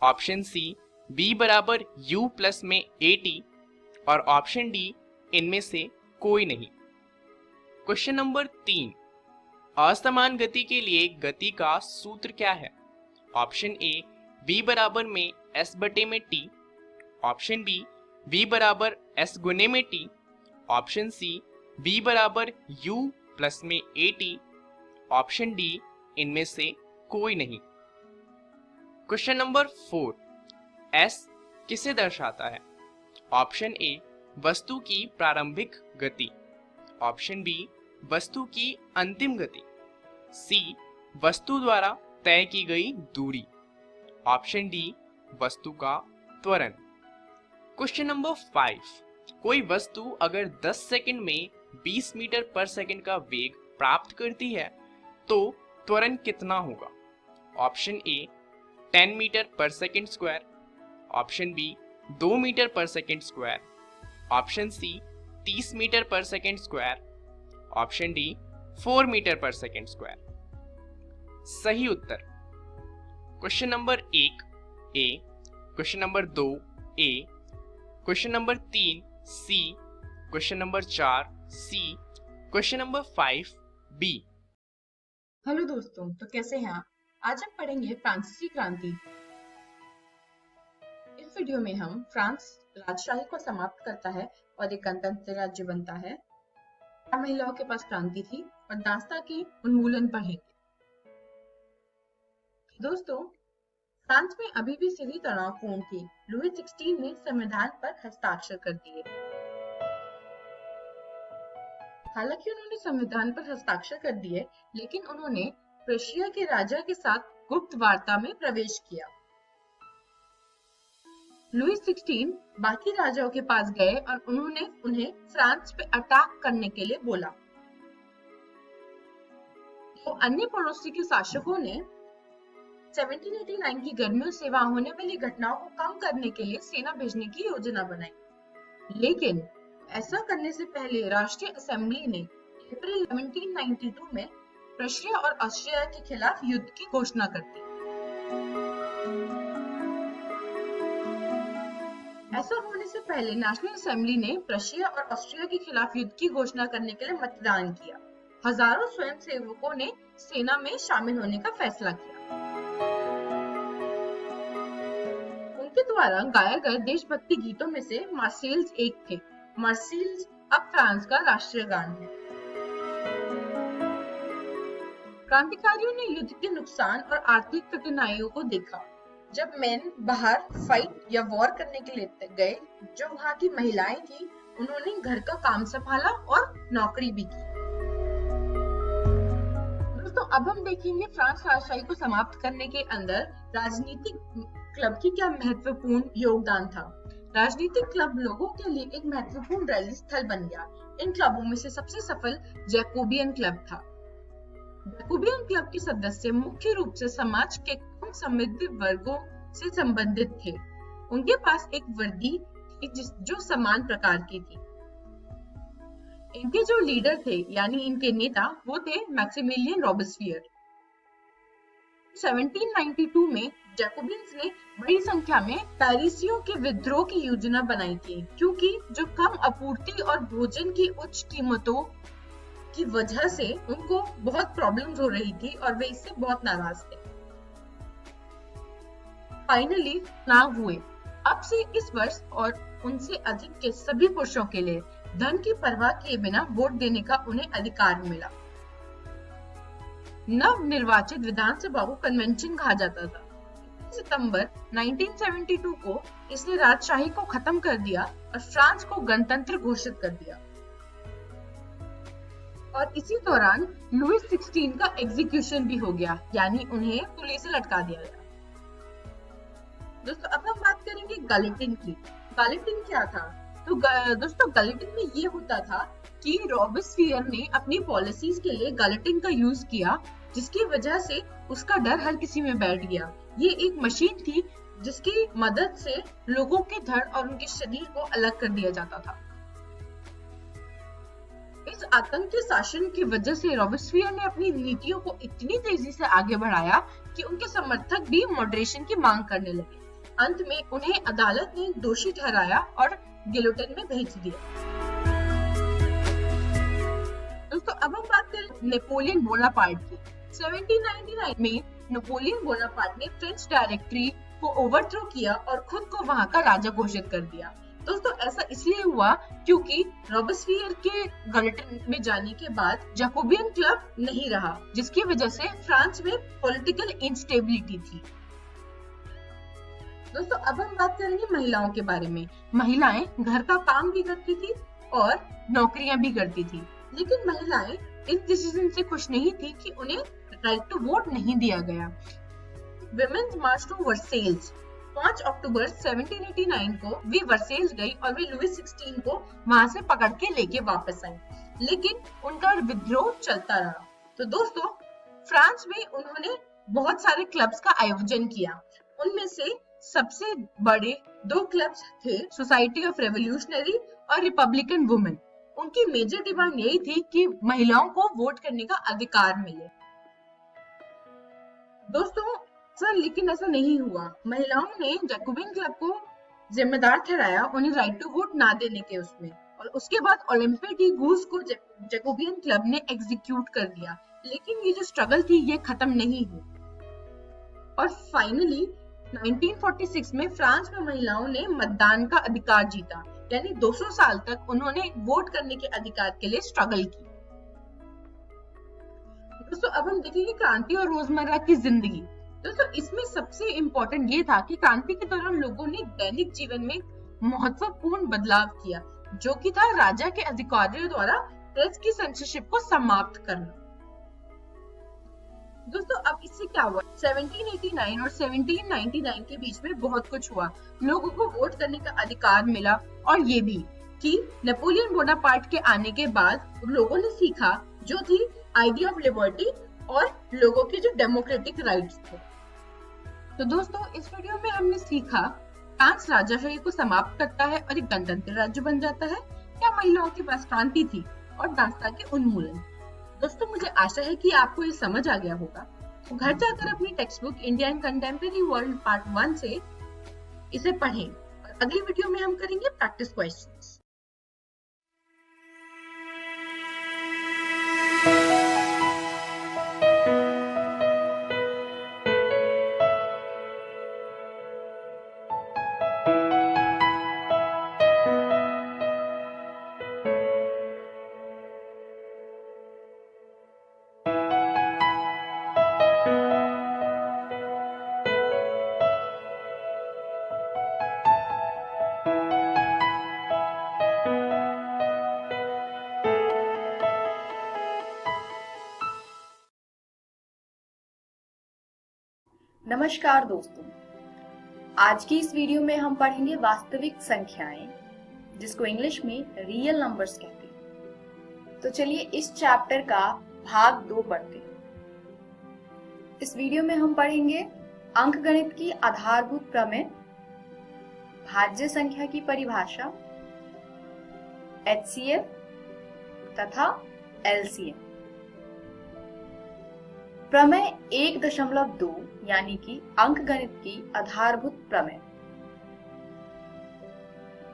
ऑप्शन सी, b बराबर u प्लस में at। और ऑप्शन डी, इनमें से कोई नहीं। क्वेश्चन नंबर 3, असमान गति के लिए गति का सूत्र क्या है। ऑप्शन ए, b बराबर में s बटे में t। ऑप्शन बी, b बराबर s गुने में t। ऑप्शन सी, b बराबर u प्लस में at। ऑप्शन डी, इनमें से कोई नहीं। क्वेश्चन नंबर 4, s किसे दर्शाता है। ऑप्शन ए, वस्तु की प्रारंभिक गति। ऑप्शन बी, वस्तु की अंतिम गति। सी, वस्तु द्वारा तय की गई दूरी। ऑप्शन डी, वस्तु का त्वरण। क्वेश्चन नंबर 5, कोई वस्तु अगर 10 सेकंड में 20 मीटर पर सेकंड का वेग प्राप्त करती है तो त्वरण कितना होगा। Option A, 10 metre per second square. Option B, 2 metre per second square. Option C, 30 metre per second square. Option D, 4 metre per second square. सही उत्तर question number 1 A, question number 2 A, question number 3 C, question number 4 C, question number 5 B. Hello दोस्तों, तो कैसे हैं आप। आज हम पढ़ेंगे फ्रांसीसी क्रांति। इस वीडियो में हम फ्रांस राजशाही को समाप्त करता है और एक गणतंत्र राज्य बनता है। महिलाओं के पास क्रांति थी और दासता की उन्मूलन पढ़ेंगे। दोस्तों, फ्रांस में अभी भी स्थिति तनावपूर्ण थी। लुई 16 ने संविधान पर हस्ताक्षर कर दिए। हालांकि उन्होंने संविधान पर हस्ताक्षर कर दिए, लेकिन उन्होंने प्रशिया के राजा के साथ गुप्त वार्ता में प्रवेश किया। लुई 16 बाकी राजाओं के पास गए और उन्होंने उन्हें फ्रांस पे अटैक करने के लिए बोला। तो अन्य पड़ोसी के शासकों ने 1789 की गर्मियों से वहां होने वाली घटनाओं को कम करने के लिए सेना भेजने की योजना बनाई, लेकिन ऐसा करने से पहले राष्ट्रीय असेंबली ने अप्रैल 1792 में प्रशिया और ऑस्ट्रिया के खिलाफ युद्ध की घोषणा कर दी। ऐसा होने से पहले नेशनल असेंबली ने प्रशिया और ऑस्ट्रिया के खिलाफ युद्ध की घोषणा करने के लिए मतदान किया। हजारों स्वयंसेवकों ने सेना में शामिल होने का फैसला किया। उनके द्वारा गाए गए देशभक्ति गीतों में से मार्सेल्स एक थे। मार्सेल्स अब फ्रांस का राष्ट्रीय गान है। क्रांतिकारियों ने युद्ध के नुकसान और आर्थिक कठिनाइयों को देखा। जब मैन बाहर फाइट या वॉर करने के लिए गए, जो वहां की महिलाएं थी, उन्होंने घर का काम संभाला और नौकरी भी की। दोस्तों, अब हम देखेंगे फ्रांस राजशाही को समाप्त करने के अंदर राजनीतिक क्लब की क्या महत्वपूर्ण योगदान था। राजनीतिक क्लब लोगों के लिए एक महत्वपूर्ण रैली स्थल बन गया। इन क्लबों में से सबसे सफल जैकोबियन क्लब था। जैकोबियन क्लब के सदस्य मुख्य रूप से समाज के कम समृद्ध वर्गों से संबंधित थे। उनके पास एक वर्दी थी जो समान प्रकार की थी। इनके जो लीडर थे, यानी इनके नेता, वो थे मैक्सिमिलियन रॉबेस्पियर। 1792 में जैकोबियंस ने बड़ी संख्या में पैरिसियों के विद्रोह की योजना बनाई थी, क्योंकि जो कम आपूर्ति और भोजन की उच्च कीमतों की वजह से उनको बहुत प्रॉब्लम्स हो रही थी और वे इससे बहुत नाराज थे। फाइनली चुनाव हुए। अब से इस वर्ष और उनसे अधिक के सभी पुरुषों के लिए धन की परवाह किए बिना वोट देने का उन्हें अधिकार मिला। नव निर्वाचित विधानसभा को कन्वेंशन कहा जाता था। सितंबर 1972 को इसने राजशाही को खत्म कर दिया और फ्रांस को गणतंत्र घोषित कर दिया। और इसी दौरान लुई 16 का एग्जीक्यूशन भी हो गया, यानी उन्हें पुलिस से लटका दिया गया। दोस्तों, अब हम बात करेंगे गैलेटिन की। गैलेटिन क्या था? तो दोस्तों, गैलेटिन में ये होता था कि रॉबेस्पियर ने अपनी पॉलिसीज के लिए गैलेटिन का यूज किया, जिसकी वजह से उसका डर हर किसी में बैठ गया। ये एक मशीन थी जिसकी मदद से लोगों के धड़ और उनके शरीर को अलग कर दिया जाता था। इस आतंकी शासन की वजह से रॉबेस्पियर ने अपनी नीतियों को इतनी तेजी से आगे बढ़ाया कि उनके समर्थक भी मॉडरेशन की मांग करने लगे। अंत में उन्हें अदालत ने दोषी ठहराया और गिलोटिन में भेज दिया। दोस्तों, अब हम बात करें नेपोलियन बोनापार्ट की। 1799 में नेपोलियन बोनापार्ट ने फ्रेंच डायरेक्टरी को ओवरथ्रो किया और खुद को वहां का राजा घोषित कर दिया। दोस्तों, ऐसा इसलिए हुआ क्योंकि रॉबेस्पियर के गैलेटिन में जाने के बाद जैकोबियन क्लब नहीं रहा, जिसकी वजह से फ्रांस में पॉलिटिकल इंस्टेबिलिटी थी। दोस्तों, अब हम बात करेंगे महिलाओं के बारे में। महिलाएं घर का काम भी करती थी और नौकरियां भी करती थी, लेकिन महिलाएं इस डिसीजन से खुश नहीं थी कि उन्हें राइट टू वोट नहीं दिया गया। विमेन्स मार्च टू वर्सेल्स 5 अक्टूबर 1789 को वे वर्सेल्स गई और वे लुई 16 को वहां से पकड़ के लेके वापस आई, लेकिन उनका विद्रोह चलता रहा। तो दोस्तों, फ्रांस में उन्होंने बहुत सारे क्लब्स का आयोजन किया। उनमें से सबसे बड़े 2 क्लब्स थे, सोसाइटी ऑफ रेवोल्यूशनरी और रिपब्लिकन वुमेन। उनकी मेजर डिमांड यही थी कि महिलाओं को वोट करने का अधिकार मिले। दोस्तों, लेकिन ऐसा नहीं हुआ। महिलाओं ने जैकोबियन क्लब को जिम्मेदार ठहराया उन्हें राइट टू वोट ना देने के उसमें, और उसके बाद ओलंपे डी गूज को जैकोबियन क्लब ने एग्जीक्यूट कर दिया। लेकिन ये जो स्ट्रगल थी ये खत्म नहीं हुई और फाइनली 1946 में फ्रांस में महिलाओं ने मतदान का अधिकार जीता, यानी 200 साल तक उन्होंने वोट करने के अधिकार के लिए स्ट्रगल की। दोस्तों, अब हम देखेंगे क्रांति और रोजमर्रा की जिंदगी। दोस्तों इसमें सबसे इम्पोर्टेंट ये था कि क्रांति के दौरान लोगों ने दैनिक जीवन में महत्वपूर्ण बदलाव किया, जो कि था राजा के अधिकारियों द्वारा प्रेस की सेंसरशिप को समाप्त करना। दोस्तों अब इससे क्या हुआ, 1789 और 1799 के बीच में बहुत कुछ हुआ। लोगों को वोट करने का अधिकार मिला, और ये भी कि नेपोलियन बोनापार्ट के आने के बाद लोगों ने सीखा जो थी आइडिया ऑफ लिबर्टी और लोगों के जो डेमोक्रेटिक राइट्स थे। तो दोस्तों इस वीडियो में हमने सीखा फ्रांस राजाशाही को समाप्त करता है और एक गणतंत्र राज्य बन जाता है, क्या महिलाओं के पास क्रांति थी, और दास्तां के उन्मूलन। दोस्तों मुझे आशा है कि आपको ये समझ आ गया होगा। तो घर जाकर अपनी text book India and contemporary world part 1 से इसे पढ़ें, और अगली वीडियो में हम करेंगे प्रैक्टिस क्वेश्चंस। नमस्कार दोस्तों, आज की इस वीडियो में हम पढ़ेंगे वास्तविक संख्याएं, जिसको इंग्लिश में रियल नंबर्स कहते हैं। तो चलिए इस चैप्टर का भाग 2 पढ़ते हैं। इस वीडियो में हम पढ़ेंगे अंकगणित की आधारभूत प्रमेय, भाज्य संख्या की परिभाषा, HCF तथा LCM। प्रमेय 1.2 यानी कि अंकगणित की आधारभूत प्रमेय।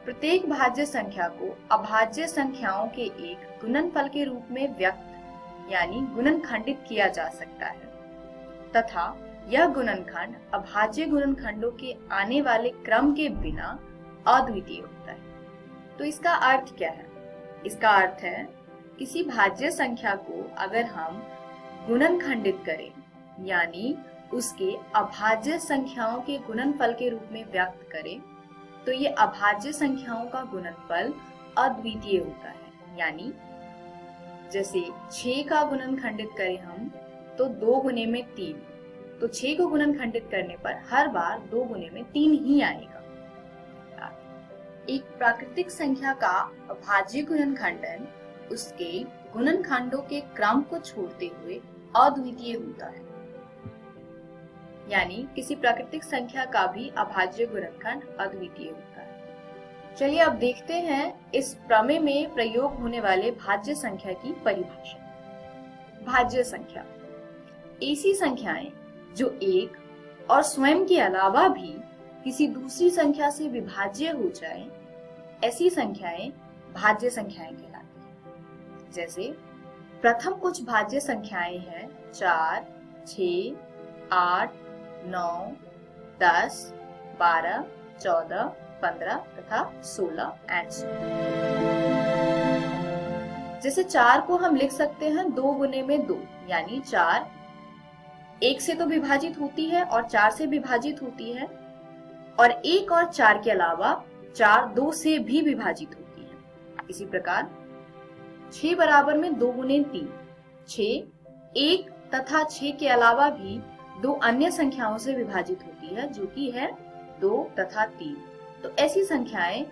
प्रत्येक भाज्य संख्या को अभाज्य संख्याओं के एक गुणनफल के रूप में व्यक्त यानी गुणनखंडित किया जा सकता है, तथा यह गुणनखंड अभाज्य गुणनखंडों के आने वाले क्रम के बिना अद्वितीय होता है। तो इसका अर्थ क्या है? इसका अर्थ है किसी भाज्य संख्या को अगर हम गुणनखंडित करें यानी उसके अभाज्य संख्याओं के गुणनफल के रूप में व्यक्त करें, तो ये अभाज्य संख्याओं का गुणनफल अद्वितीय होता है। यानी जैसे 6 का गुणनखंडित करें हम तो 2 गुने में 3, तो 6 को गुणनखंडित करने पर हर बार 2 गुने में 3 ही आएगा। एक प्राकृतिक संख्या का अभाज्य गुणनखंडन उसके गुणनखंडों के क्रम को छोड़ते हुए अद्वितीय होता है। यानी किसी प्राकृतिक संख्या का भी अभाज्य गुणनखंड अद्वितीय होता है। चलिए अब देखते हैं इस प्रमेय में प्रयोग होने वाले भाज्य संख्या की परिभाषा। भाज्य संख्या ऐसी संख्याएं जो एक और स्वयं के अलावा भी किसी दूसरी संख्या से विभाज्य हो जाए, ऐसी संख्याएं भाज्य संख्याएं कहलाती हैं। जैसे प्रथम कुछ भाज्य संख्याएं हैं 4, 6, 8, 9, 10, 12, 14, 15 तथा 16 एंड सो। जैसे 4 को हम लिख सकते हैं 2 गुने में 2, यानी 4 1 से तो विभाजित होती है और 4 से विभाजित होती है, और 1 और 4 के अलावा 4 2 से भी विभाजित होती है। इसी प्रकार 6 बराबर में 2 गुने 3, 6 1 तथा 6 के अलावा भी 2 अन्य संख्याओं से विभाजित होती है, जो कि है 2 तथा 3। तो ऐसी संख्याएं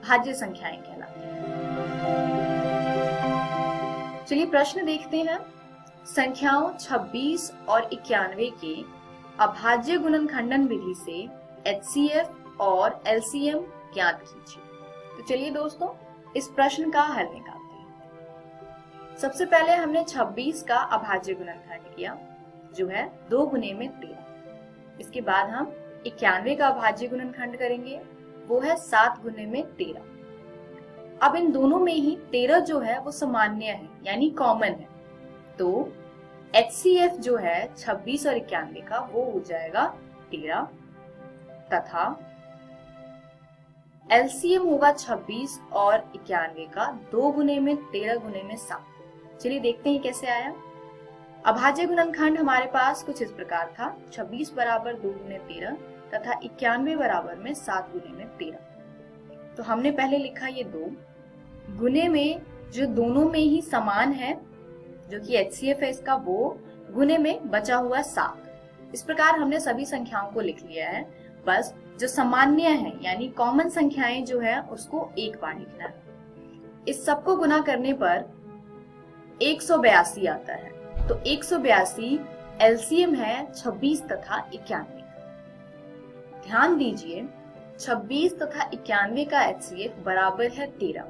भाज्य संख्याएं कहलाती हैं। चलिए प्रश्न देखते हैं। संख्याओं 26 और 91 के अभाज्य गुणनखंडन विधि से HCF और LCM ज्ञात कीजिए। तो चलिए दोस्तों इस प्रश्न का हल निकालते हैं। सबसे पहले हमने 26 का अभाज्य गुणनखंड किया, जो है 2 गुने में 13। इसके बाद हम 91 का अभाज्य गुणनखंड करेंगे, वो है 7 गुने में 13। अब इन दोनों में ही 13 जो है वो सामान्य है, यानी कॉमन है। तो HCF जो है 26 और 91 का, वो हो जाएगा 13, तथा LCM होगा 26 और 91 का, 2 गुने में 13 गुने में 7। चलिए देखते हैं कैसे आया। अभाज्य गुणनखंड हमारे पास कुछ इस प्रकार था, 26 बराबर 2 गुने 13 तथा 91 बराबर में 7 गुने में 13। तो हमने पहले लिखा ये 2 गुने में जो दोनों में ही समान है, जो कि HCF है इसका, वो गुने में बचा हुआ 7। इस प्रकार हमने सभी संख्याओं को लिख लिया है। बस जो सामान्य है यानी कॉमन संख्याएं जो है उसको एक बार लिखना है। इस सबको गुना करने पर 182 आता है। तो 182 LCM है 26 तथा 91। ध्यान दीजिए 26 तथा 91 का HCF बराबर है 13,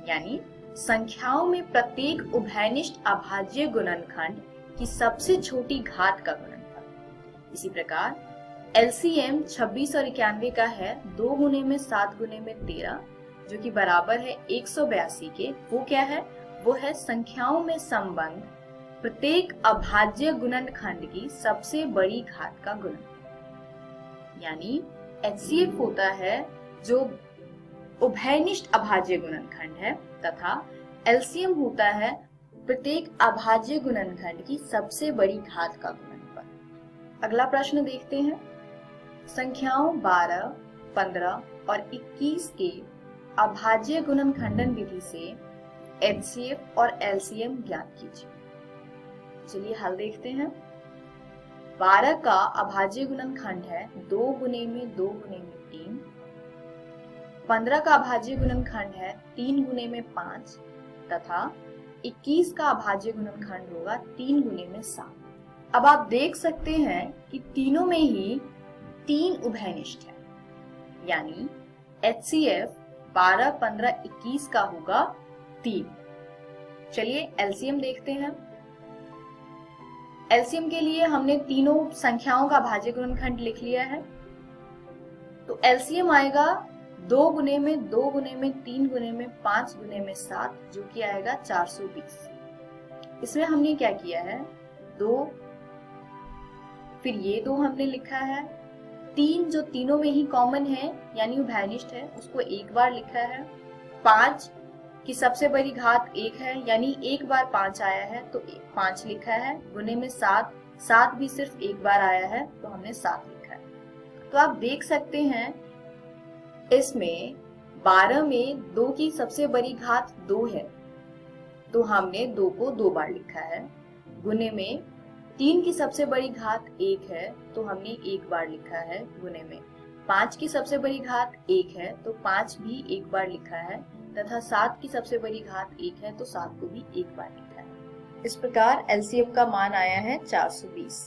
यानी संख्याओं में प्रत्येक उभयनिष्ठ अभाज्य गुणनखंड की सबसे छोटी घात का गुणनफल। इसी प्रकार LCM 26 और 91 का है 2 गुने में 7 गुने में 13, जो कि बराबर है 182 के। वो क्या है? वो है संख्याओं में संबंध प्रत्येक अभाज्य गुणनखंड की सबसे बड़ी घात का गुणनफल। यानी HCF होता है जो उभयनिष्ठ अभाज्य गुणनखंड है तथा LCM होता है प्रत्येक अभाज्य गुणनखंड की सबसे बड़ी घात का गुणनफल। अगला प्रश्न देखते हैं। संख्याओं 12, 15 और 21 के अभाज्य गुणनखंडन विधि से HCF और LCM ज्ञात कीजिए। चलिए हल देखते हैं। 12 का अभाज्य गुणनखंड है 2 गुने में 2 गुने में 3। 15 का अभाज्य गुणनखंड है 3 गुने में 5 तथा 21 का अभाज्य गुणनखंड होगा 3 गुने में 7। अब आप देख सकते हैं कि तीनों में ही 3 उभयनिष्ठ है, यानी HCF 12, 15, 21 का होगा 3। चलिए LCM देखते हैं। LCM के लिए हमने तीनों संख्याओं का अभाज्य गुणनखंड लिख लिया है। तो LCM आएगा 2 गुने में 2 गुने में 3 गुने में 5 गुने में 7, जो कि आएगा 420। इसमें हमने क्या किया है? 2, फिर ये 2 हमने लिखा है, 3 जो तीनों में ही कॉमन है यानी उभयनिष्ठ है उसको एक बार लिखा है, 5 की सबसे बड़ी घात 1 है यानी एक बार 5 आया है तो 5 लिखा है, गुने में 7, 7 भी सिर्फ एक बार आया है तो हमने 7 लिखा है। तो आप देख सकते हैं इसमें 12 में 2 की सबसे बड़ी घात 2 है तो हमने 2 को 2 बार लिखा है। गुने में 3 की सबसे बड़ी घात 1 है तो हमने 1 बार लिखा है गुने में। 5 की सबसे बड़ी घात 1 है तो 5 भी 1 बार लिखा है तथा 7 की सबसे बड़ी घात 1 है तो 7 को भी 1 बार लिखा है। इस प्रकार LCM का मान आया है 420।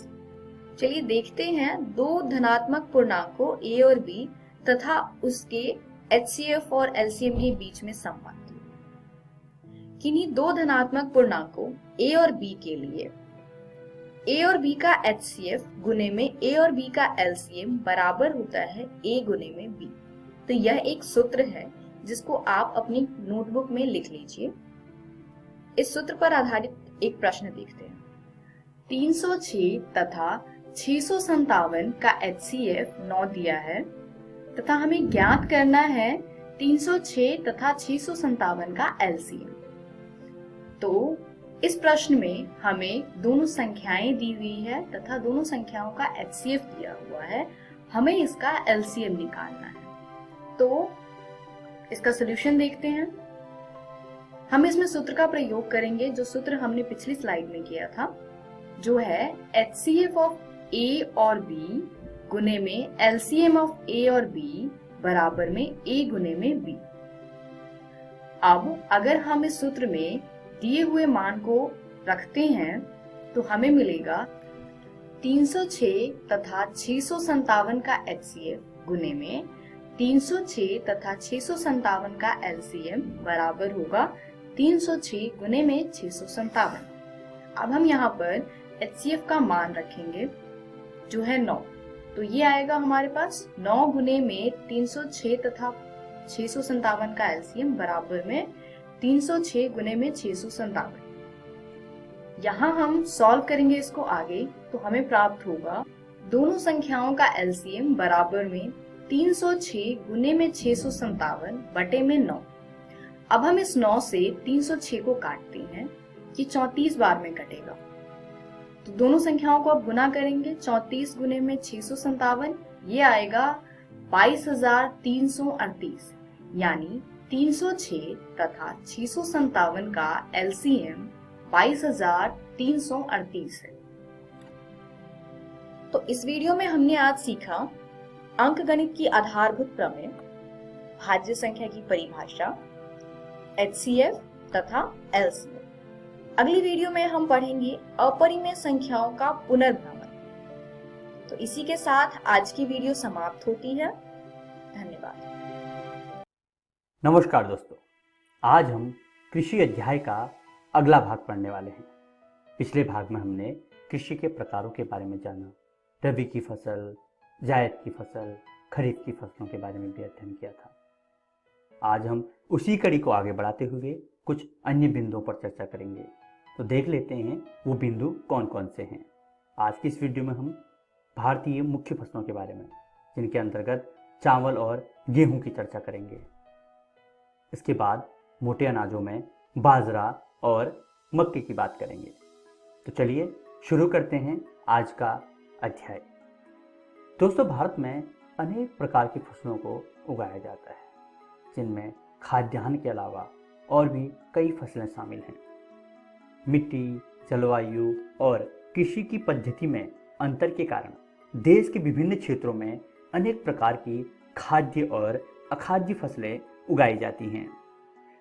चलिए देखते हैं 2 धनात्मक पूर्णांकों A और B तथा उसके HCF और LCM के बीच में संबंध। किन्हीं 2 धनात्मक पूर्णांकों A और B के लिए A और B का HCF गुने में A और B का LCM बराबर होता है A गुने में B। तो यह एक सूत्र है जिसको आप अपनी नोटबुक में लिख लीजिए। इस सूत्र पर आधारित एक प्रश्न देखते हैं। 306 तथा 657 का HCF 9 दिया है तथा हमें ज्ञात करना है 306 तथा 657 का LCM। तो इस प्रश्न में हमें दोनों संख्याएं दी हुई है तथा दोनों संख्याओं का HCF दिया हुआ है, हमें इसका LCM निकालना है। तो इसका सॉल्यूशन देखते हैं। हम इसमें सूत्र का प्रयोग करेंगे जो सूत्र हमने पिछली स्लाइड में किया था, जो है HCF ऑफ A और B गुने में LCM ऑफ A और B बराबर में A गुने में B। अब अगर हम इस सूत्र में दिए हुए मान को रखते हैं तो हमें मिलेगा 306 तथा 657 का HCF गुने में 306 तथा 657 का LCM बराबर होगा 306 गुने में 657। अब हम यहाँ पर HCF का मान रखेंगे जो है 9। तो ये आएगा हमारे पास 9 गुने में 306 तथा 657 का LCM बराबर में 306 गुने में 657। यहाँ हम सॉल्व करेंगे इसको आगे तो हमें प्राप्त होगा दोनों संख्याओं का LCM बराबर में 306 गुने में 657 बटे में 9। अब हम इस 9 से 306 को काटते हैं, ये 34 बार में कटेगा। तो दोनों संख्याओं को आप गुना करेंगे, 34 गुने में 657, ये आएगा 22,338, यानी 306 तथा 657 का एलसीएम 22,338 है। तो इस वीडियो में हमने आज सीखा अंकगणित की आधारभूत प्रमेय, भाज्य संख्या की परिभाषा, HCF तथा LCM। अगली वीडियो में हम पढ़ेंगे अपरिमेय संख्याओं का पुनर्भ्रमण। तो इसी के साथ आज की वीडियो समाप्त होती है। धन्यवाद। नमस्कार दोस्तों, आज हम कृषि अध्याय का अगला भाग पढ़ने वाले हैं। पिछले भाग में हमने कृषि के प्रकारों के बारे में जाना, रबी की फसल, जायद की फसल, खरीफ की फसलों के बारे में भी अध्ययन किया था। आज हम उसी कड़ी को आगे बढ़ाते हुए कुछ अन्य बिंदुओं पर चर्चा करेंगे। तो देख लेते हैं वो बिंदु कौन कौन से हैं। आज की इस वीडियो में हम भारतीय मुख्य फसलों के बारे में, जिनके अंतर्गत चावल और गेहूं की चर्चा करेंगे। इसके बाद मोटे अनाजों में बाजरा और मक्के की बात करेंगे। तो चलिए शुरू करते हैं आज का अध्याय। दोस्तों, भारत में अनेक प्रकार की फसलों को उगाया जाता है, जिनमें खाद्यान्न के अलावा और भी कई फसलें शामिल हैं। मिट्टी, जलवायु और कृषि की पद्धति में अंतर के कारण देश के विभिन्न क्षेत्रों में अनेक प्रकार की खाद्य और अखाद्य फसलें उगाई जाती हैं।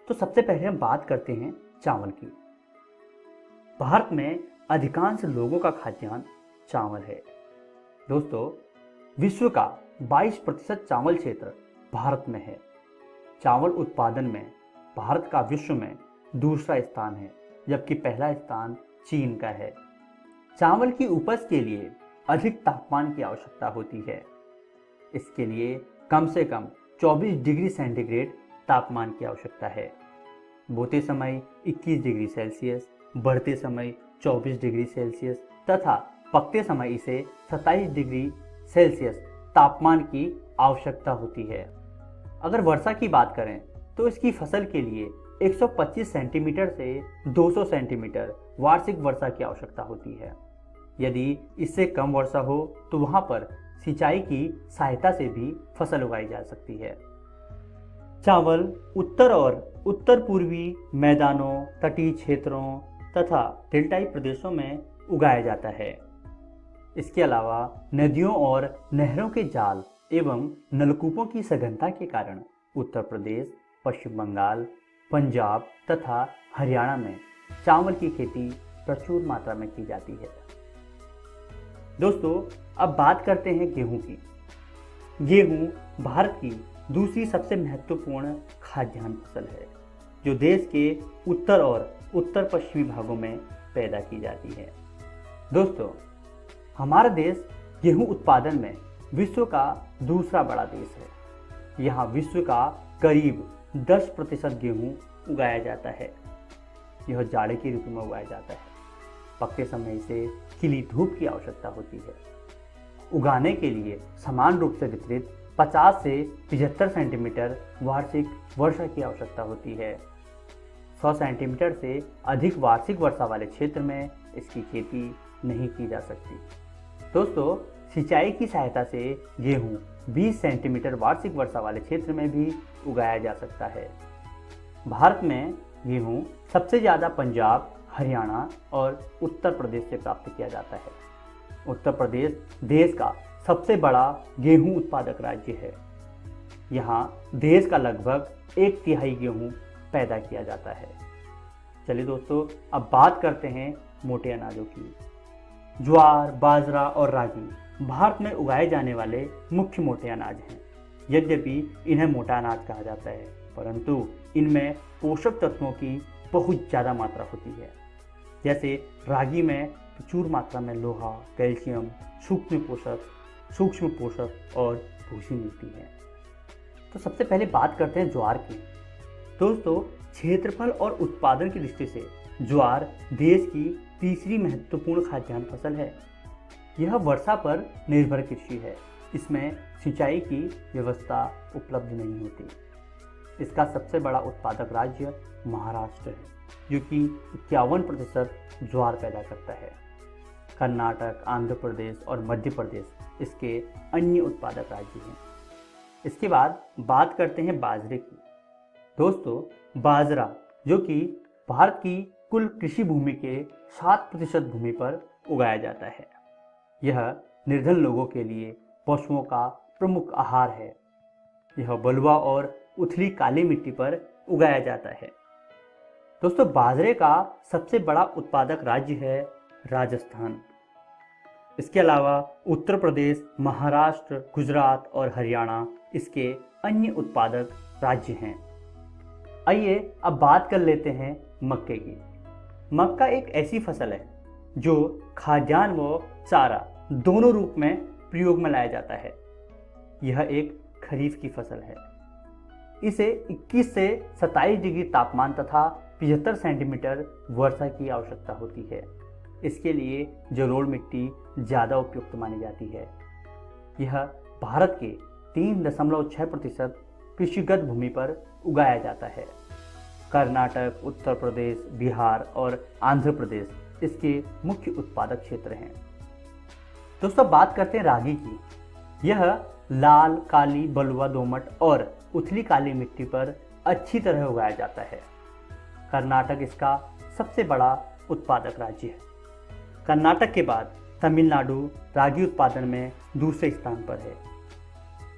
तो सबसे पहले हम बात करते हैं चावल की। भारत में अधिकांश लोगों का खाद्यान्न चावल है। दोस्तों, विश्व का 22% चावल क्षेत्र भारत में है। चावल उत्पादन में भारत का विश्व में दूसरा स्थान है, जबकि पहला स्थान चीन का है। चावल की उपज के लिए अधिक तापमान की आवश्यकता होती है। इसके लिए कम से कम 24 डिग्री सेंटीग्रेड तापमान की आवश्यकता है। बोते समय 21 डिग्री सेल्सियस, बढ़ते समय 24 डिग्री सेल्सियस तथा पकते समय इसे 27 डिग्री सेल्सियस तापमान की आवश्यकता होती है। अगर वर्षा की बात करें तो इसकी फसल के लिए 125 सेंटीमीटर से 200 सेंटीमीटर वार्षिक वर्षा की आवश्यकता होती है। यदि इससे कम वर्षा हो तो वहां पर सिंचाई की सहायता से भी फसल उगाई जा सकती है। चावल उत्तर और उत्तर पूर्वी मैदानों, तटीय क्षेत्रों तथा डेल्टाई प्रदेशों में उगाया जाता है। इसके अलावा नदियों और नहरों के जाल एवं नलकूपों की सघनता के कारण उत्तर प्रदेश, पश्चिम बंगाल, पंजाब तथा हरियाणा में चावल की खेती प्रचुर मात्रा में की जाती है। दोस्तों, अब बात करते हैं गेहूं की। गेहूं भारत की दूसरी सबसे महत्वपूर्ण खाद्यान्न फसल है, जो देश के उत्तर और उत्तर पश्चिमी भागों में पैदा की जाती है। दोस्तों, हमारा देश गेहूं उत्पादन में विश्व का दूसरा बड़ा देश है। यहाँ विश्व का करीब 10% गेहूं उगाया जाता है। यह जाड़े की ऋतु में उगाया जाता है। पकते समय इसे खिली धूप की आवश्यकता होती है। उगाने के लिए समान रूप से वितरित 50 से 75 सेंटीमीटर वार्षिक वर्षा की आवश्यकता होती है। 100 सेंटीमीटर से अधिक वार्षिक वर्षा वाले क्षेत्र में इसकी खेती नहीं की जा सकती। दोस्तों, सिंचाई की सहायता से गेहूं 20 सेंटीमीटर वार्षिक वर्षा वाले क्षेत्र में भी उगाया जा सकता है। भारत में गेहूं सबसे ज़्यादा पंजाब, हरियाणा और उत्तर प्रदेश से प्राप्त किया जाता है। उत्तर प्रदेश देश का सबसे बड़ा गेहूं उत्पादक राज्य है। यहाँ देश का लगभग 1/3 गेहूं पैदा किया जाता है। चलिए दोस्तों, अब बात करते हैं मोटे अनाजों की। ज्वार, बाजरा और रागी भारत में उगाए जाने वाले मुख्य मोटे अनाज हैं। यद्यपि इन्हें मोटा अनाज कहा जाता है, परंतु इनमें पोषक तत्वों की बहुत ज़्यादा मात्रा होती है। जैसे रागी में प्रचुर मात्रा में लोहा, कैल्शियम, सूक्ष्म पोषक और भूसी मिलती है। तो सबसे पहले बात करते हैं ज्वार की। दोस्तों, क्षेत्रफल और उत्पादन की दृष्टि से ज्वार देश की तीसरी महत्वपूर्ण खाद्यान्न फसल है। यह वर्षा पर निर्भर कृषि है। इसमें सिंचाई की व्यवस्था उपलब्ध नहीं होती। इसका सबसे बड़ा उत्पादक राज्य महाराष्ट्र है, जो कि 51% ज्वार पैदा करता है। कर्नाटक, आंध्र प्रदेश और मध्य प्रदेश इसके अन्य उत्पादक राज्य हैं। इसके बाद बात करते हैं बाजरे की। दोस्तों, बाजरा जो कि भारत की कुल कृषि भूमि के 7% भूमि पर उगाया जाता है। यह निर्धन लोगों के लिए पशुओं का प्रमुख आहार है। यह बलुआ और उथली काली मिट्टी पर उगाया जाता है। दोस्तों, बाजरे का सबसे बड़ा उत्पादक राज्य है राजस्थान। इसके अलावा उत्तर प्रदेश, महाराष्ट्र, गुजरात और हरियाणा इसके अन्य उत्पादक राज्य हैं। आइए अब बात कर लेते हैं मक्के की। मक्का एक ऐसी फसल है जो खाद्यान्न व चारा दोनों रूप में प्रयोग में लाया जाता है। यह एक खरीफ की फसल है। इसे 21 से 27 डिग्री तापमान तथा 75 सेंटीमीटर वर्षा की आवश्यकता होती है। इसके लिए जलोढ़ मिट्टी ज़्यादा उपयुक्त मानी जाती है। यह भारत के 3.6% कृषिगत भूमि पर उगाया जाता है। कर्नाटक, उत्तर प्रदेश, बिहार और आंध्र प्रदेश इसके मुख्य उत्पादक क्षेत्र हैं। दोस्तों, बात करते हैं रागी की। यह लाल, काली, बलुआ, दोमट और उथली काली मिट्टी पर अच्छी तरह उगाया जाता है। कर्नाटक इसका सबसे बड़ा उत्पादक राज्य है। कर्नाटक के बाद तमिलनाडु रागी उत्पादन में दूसरे स्थान पर है।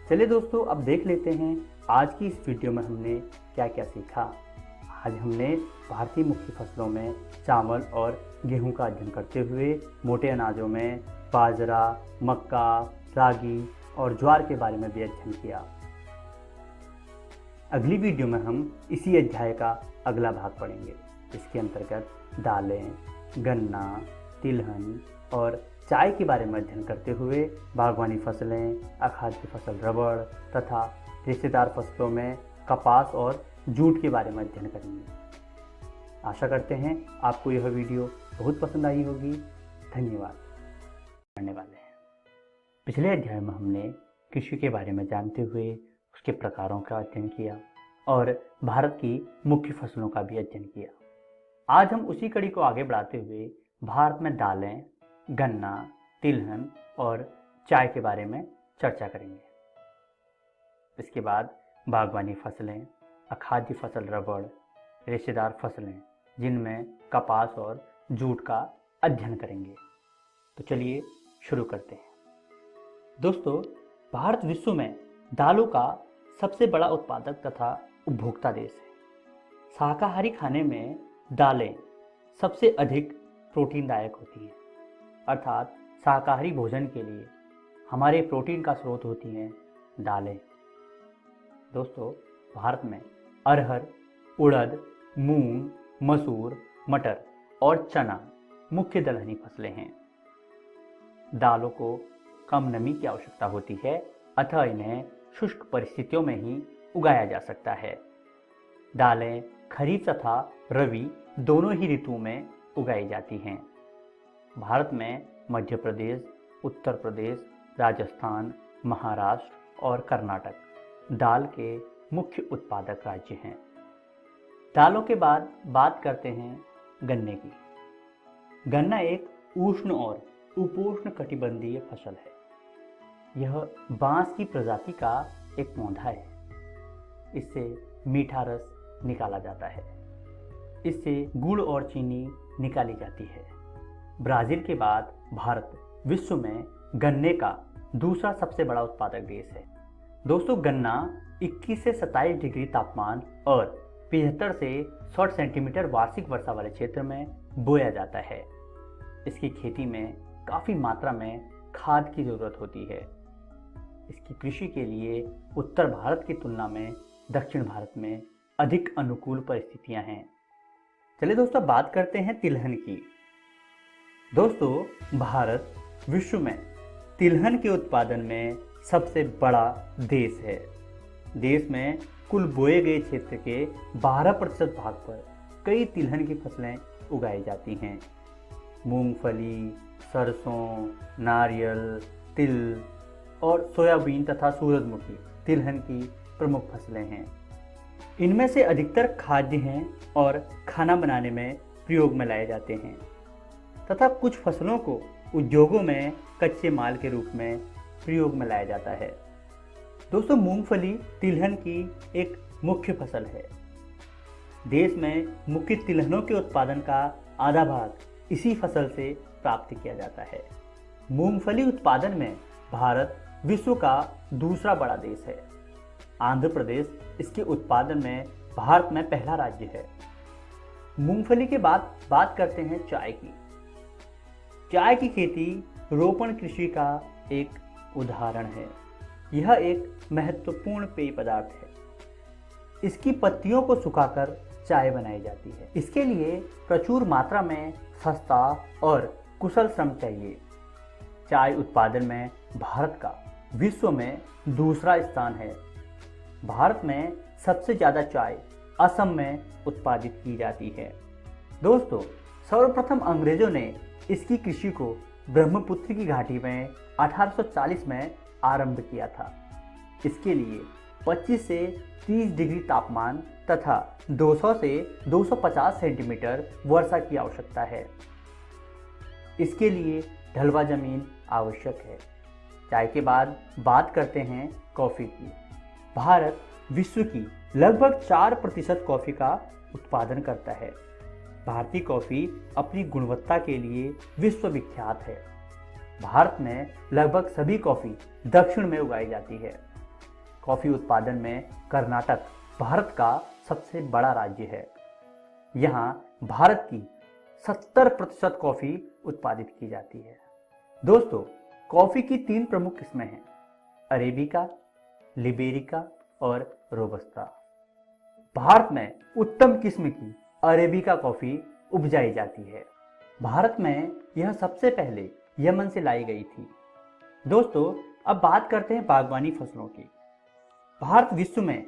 चलिए दोस्तों, अब देख लेते हैं आज की इस वीडियो में हमने क्या क्या सीखा। आज हमने भारतीय मुख्य फसलों में चावल और गेहूं का अध्ययन करते हुए मोटे अनाजों में बाजरा, मक्का, रागी और ज्वार के बारे में भी अध्ययन किया। अगली वीडियो में हम इसी अध्याय का अगला भाग पढ़ेंगे। इसके अंतर्गत दालें, गन्ना, तिलहन और चाय के बारे में अध्ययन करते हुए बागवानी फसलें, अखाद्य फसल रबड़ तथा रेशेदार फसलों में कपास और जूट के बारे में अध्ययन करेंगे। आशा करते हैं आपको यह वीडियो बहुत पसंद आई होगी। धन्यवाद। पढ़ने वाले हैं। पिछले अध्याय में हमने कृषि के बारे में जानते हुए उसके प्रकारों का अध्ययन किया और भारत की मुख्य फसलों का भी अध्ययन किया। आज हम उसी कड़ी को आगे बढ़ाते हुए भारत में दालें, गन्ना, तिलहन और चाय के बारे में चर्चा करेंगे। इसके बाद बागवानी फसलें, अखाद्य फसल रबड़, रेशेदार फसलें जिनमें कपास और जूट का अध्ययन करेंगे। तो चलिए शुरू करते हैं। दोस्तों, भारत विश्व में दालों का सबसे बड़ा उत्पादक तथा उपभोक्ता देश है। शाकाहारी खाने में दालें सबसे अधिक प्रोटीनदायक होती हैं, अर्थात शाकाहारी भोजन के लिए हमारे प्रोटीन का स्रोत होती हैं दालें। दोस्तों, भारत में अरहर, उड़द, मूंग, मसूर, मटर और चना मुख्य दलहनी फसलें हैं। दालों को कम नमी की आवश्यकता होती है, अतः इन्हें शुष्क परिस्थितियों में ही उगाया जा सकता है। दालें खरीफ तथा रबी दोनों ही ऋतुओं में उगाई जाती हैं। भारत में मध्य प्रदेश, उत्तर प्रदेश, राजस्थान, महाराष्ट्र और कर्नाटक दाल के मुख्य उत्पादक राज्य हैं। दालों के बाद बात करते हैं गन्ने की। गन्ना एक उष्ण और उपोष्ण कटिबंधीय फसल है। यह बांस की प्रजाति का एक पौधा है। इससे मीठा रस निकाला जाता है। इससे गुड़ और चीनी निकाली जाती है। ब्राज़ील के बाद भारत विश्व में गन्ने का दूसरा सबसे बड़ा उत्पादक देश है। दोस्तों, गन्ना 21 से 27 डिग्री तापमान और 75 से 60 सेंटीमीटर वार्षिक वर्षा वाले क्षेत्र में बोया जाता है। इसकी खेती में काफ़ी मात्रा में खाद की ज़रूरत होती है। इसकी कृषि के लिए उत्तर भारत की तुलना में दक्षिण भारत में अधिक अनुकूल परिस्थितियां हैं। चलिए दोस्तों, बात करते हैं तिलहन की। दोस्तों, भारत विश्व में तिलहन के उत्पादन में सबसे बड़ा देश है। देश में कुल बोए गए क्षेत्र के 12% भाग पर कई तिलहन की फसलें उगाई जाती हैं। मूंगफली, सरसों, नारियल, तिल और सोयाबीन तथा सूरजमुखी तिलहन की प्रमुख फसलें हैं। इनमें से अधिकतर खाद्य हैं और खाना बनाने में प्रयोग में लाए जाते हैं तथा कुछ फसलों को उद्योगों में कच्चे माल के रूप में प्रयोग में लाया जाता है। दोस्तों, मूंगफली तिलहन की एक मुख्य फसल है। देश में मुख्य तिलहनों के उत्पादन का आधा भाग इसी फसल से प्राप्त किया जाता है। मूंगफली उत्पादन में भारत विश्व का दूसरा बड़ा देश है। आंध्र प्रदेश इसके उत्पादन में भारत में पहला राज्य है। मूंगफली के बाद बात करते हैं चाय की। चाय की खेती रोपण कृषि का एक उदाहरण है। यह एक महत्वपूर्ण पेय पदार्थ है। इसकी पत्तियों को सुखाकर चाय बनाई जाती है। इसके लिए प्रचुर मात्रा में सस्ता और कुशल श्रम चाहिए। चाय उत्पादन में भारत का विश्व में दूसरा स्थान है। भारत में सबसे ज़्यादा चाय असम में उत्पादित की जाती है। दोस्तों, सर्वप्रथम अंग्रेजों ने इसकी कृषि को ब्रह्मपुत्र की घाटी में 1840 में आरंभ किया था। इसके लिए 25 से 30 डिग्री तापमान तथा 200 से 250 सेंटीमीटर वर्षा की आवश्यकता है। इसके लिए ढलवा जमीन आवश्यक है। चाय के बाद बात करते हैं कॉफ़ी की। भारत विश्व की लगभग 4% कॉफ़ी का उत्पादन करता है। भारतीय कॉफ़ी अपनी गुणवत्ता के लिए विश्वविख्यात है। भारत में लगभग सभी कॉफ़ी दक्षिण में उगाई जाती है। कॉफ़ी उत्पादन में कर्नाटक भारत का सबसे बड़ा राज्य है। यहाँ भारत की 70% कॉफ़ी उत्पादित की जाती है। दोस्तों, कॉफ़ी की 3 प्रमुख किस्में हैं: अरेबिका, लिबेरिका और रोबस्ता। भारत में उत्तम किस्म की अरेबिका कॉफ़ी उपजाई जाती है। भारत में यह सबसे पहले यमन से लाई गई थी। दोस्तों, अब बात करते हैं बागवानी फसलों की। भारत विश्व में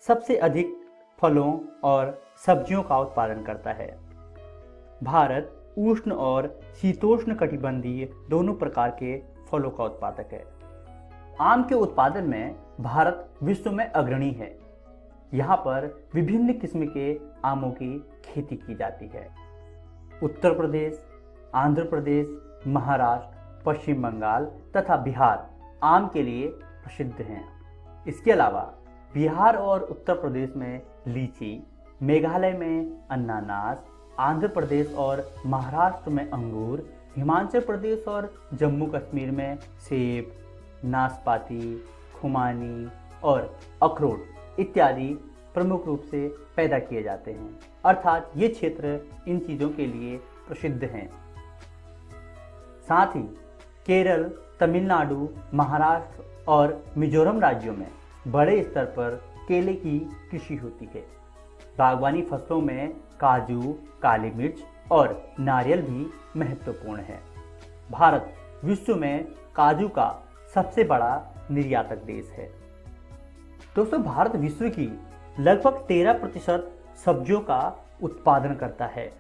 सबसे अधिक फलों और सब्जियों का उत्पादन करता है। भारत उष्ण और शीतोष्ण कटिबंधीय दोनों प्रकार के फलों का उत्पादक है। आम के उत्पादन में भारत विश्व में अग्रणी है। यहाँ पर विभिन्न किस्म के आमों की खेती की जाती है। उत्तर प्रदेश, आंध्र प्रदेश, महाराष्ट्र, पश्चिम बंगाल तथा बिहार आम के लिए प्रसिद्ध हैं। इसके अलावा बिहार और उत्तर प्रदेश में लीची, मेघालय में अनानास, आंध्र प्रदेश और महाराष्ट्र में अंगूर, हिमाचल प्रदेश और जम्मू कश्मीर में सेब, नाशपाती, खुमानी और अखरोट इत्यादि प्रमुख रूप से पैदा किए जाते हैं। अर्थात ये क्षेत्र इन चीज़ों के लिए प्रसिद्ध हैं। साथ ही केरल, तमिलनाडु, महाराष्ट्र और मिजोरम राज्यों में बड़े स्तर पर केले की कृषि होती है। बागवानी फसलों में काजू, काली मिर्च और नारियल भी महत्वपूर्ण है। भारत विश्व में काजू का सबसे बड़ा निर्यातक देश है। दोस्तों, भारत विश्व की लगभग 13% सब्जियों का उत्पादन करता है।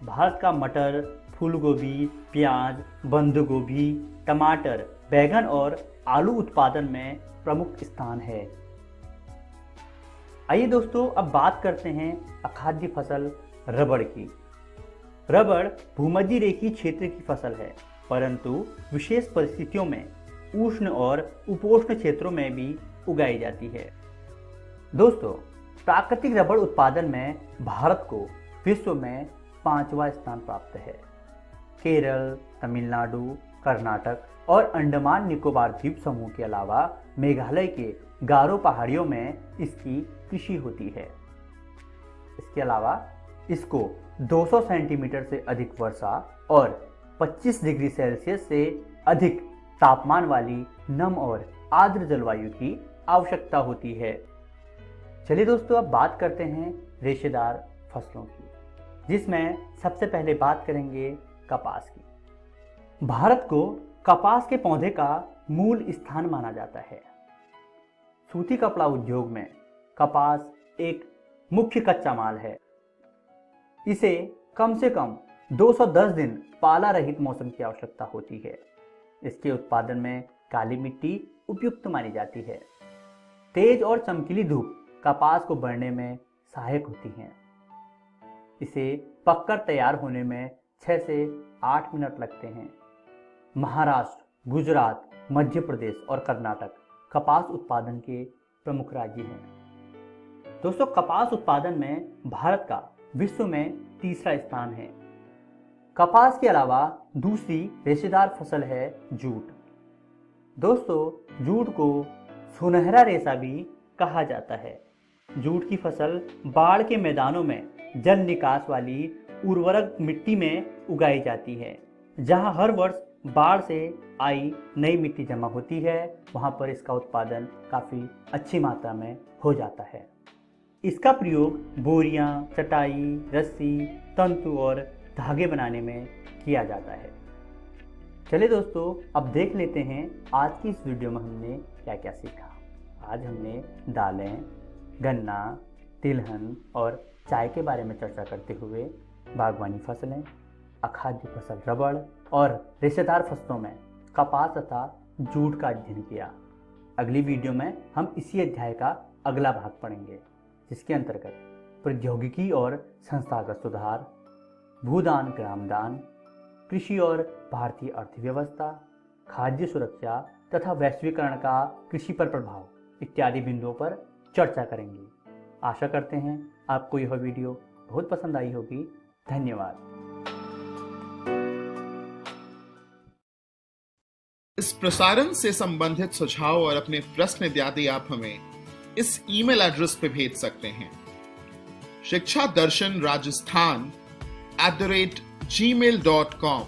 भारत का मटर, फूलगोभी, प्याज, बंद गोभी, टमाटर, बैंगन और आलू उत्पादन में प्रमुख स्थान है। आइए दोस्तों, अब बात करते हैं अखाद्य फसल रबड़ की। रबड़ भूमध्य रेखीय क्षेत्र की फसल है, परंतु विशेष परिस्थितियों में उष्ण और उपोष्ण क्षेत्रों में भी उगाई जाती है। दोस्तों, प्राकृतिक रबड़ उत्पादन में भारत को विश्व में 5वां स्थान प्राप्त है। केरल, तमिलनाडु, कर्नाटक और अंडमान निकोबार द्वीप समूह के अलावा मेघालय के गारो पहाड़ियों में इसकी कृषि होती है। इसके अलावा इसको 200 सेंटीमीटर से अधिक वर्षा और 25 डिग्री सेल्सियस से अधिक तापमान वाली नम और आर्द्र जलवायु की आवश्यकता होती है। चलिए दोस्तों, अब बात करते हैं रेशेदार फसलों की, जिसमें सबसे पहले बात करेंगे कपास की। भारत को कपास के पौधे का मूल स्थान माना जाता है। सूती कपड़ा उद्योग में कपास एक मुख्य कच्चा माल है। इसे कम से कम 210 दिन पाला रहित मौसम की आवश्यकता होती है। इसके उत्पादन में काली मिट्टी उपयुक्त मानी जाती है। तेज और चमकीली धूप कपास को बढ़ने में सहायक होती हैं। इसे पककर तैयार होने में 6 से 8 मिनट लगते हैं। महाराष्ट्र, गुजरात, मध्य प्रदेश और कर्नाटक कपास उत्पादन के प्रमुख राज्य हैं। दोस्तों, कपास उत्पादन में भारत का विश्व में तीसरा स्थान है। कपास के अलावा दूसरी रेशेदार फसल है जूट। दोस्तों, जूट को सुनहरा रेशा भी कहा जाता है। जूट की फसल बाढ़ के मैदानों में जल निकास वाली उर्वरक मिट्टी में उगाई जाती है। जहां हर वर्ष बाढ़ से आई नई मिट्टी जमा होती है, वहां पर इसका उत्पादन काफ़ी अच्छी मात्रा में हो जाता है। इसका प्रयोग बोरियां, चटाई, रस्सी, तंतु और धागे बनाने में किया जाता है। चलिए दोस्तों, अब देख लेते हैं आज की इस वीडियो में हमने क्या क्या सीखा। आज हमने दालें, गन्ना, तिलहन और चाय के बारे में चर्चा करते हुए बागवानी फसलें, अखाद्य फसल रबड़ और रेशेदार फसलों में कपास तथा जूट का अध्ययन किया। अगली वीडियो में हम इसी अध्याय का अगला भाग पढ़ेंगे, जिसके अंतर्गत प्रौद्योगिकी और संस्थागत सुधार, भूदान ग्रामदान, कृषि और भारतीय अर्थव्यवस्था, खाद्य सुरक्षा तथा वैश्वीकरण का कृषि पर प्रभाव इत्यादि बिंदुओं पर चर्चा करेंगे। आशा करते हैं आपको यह वीडियो बहुत पसंद आई होगी। धन्यवाद। इस प्रसारण से संबंधित सुझाव और अपने प्रश्न इत्यादि आप हमें इस ईमेल एड्रेस पे भेज सकते हैं, शिक्षा दर्शन राजस्थान @gmail.com।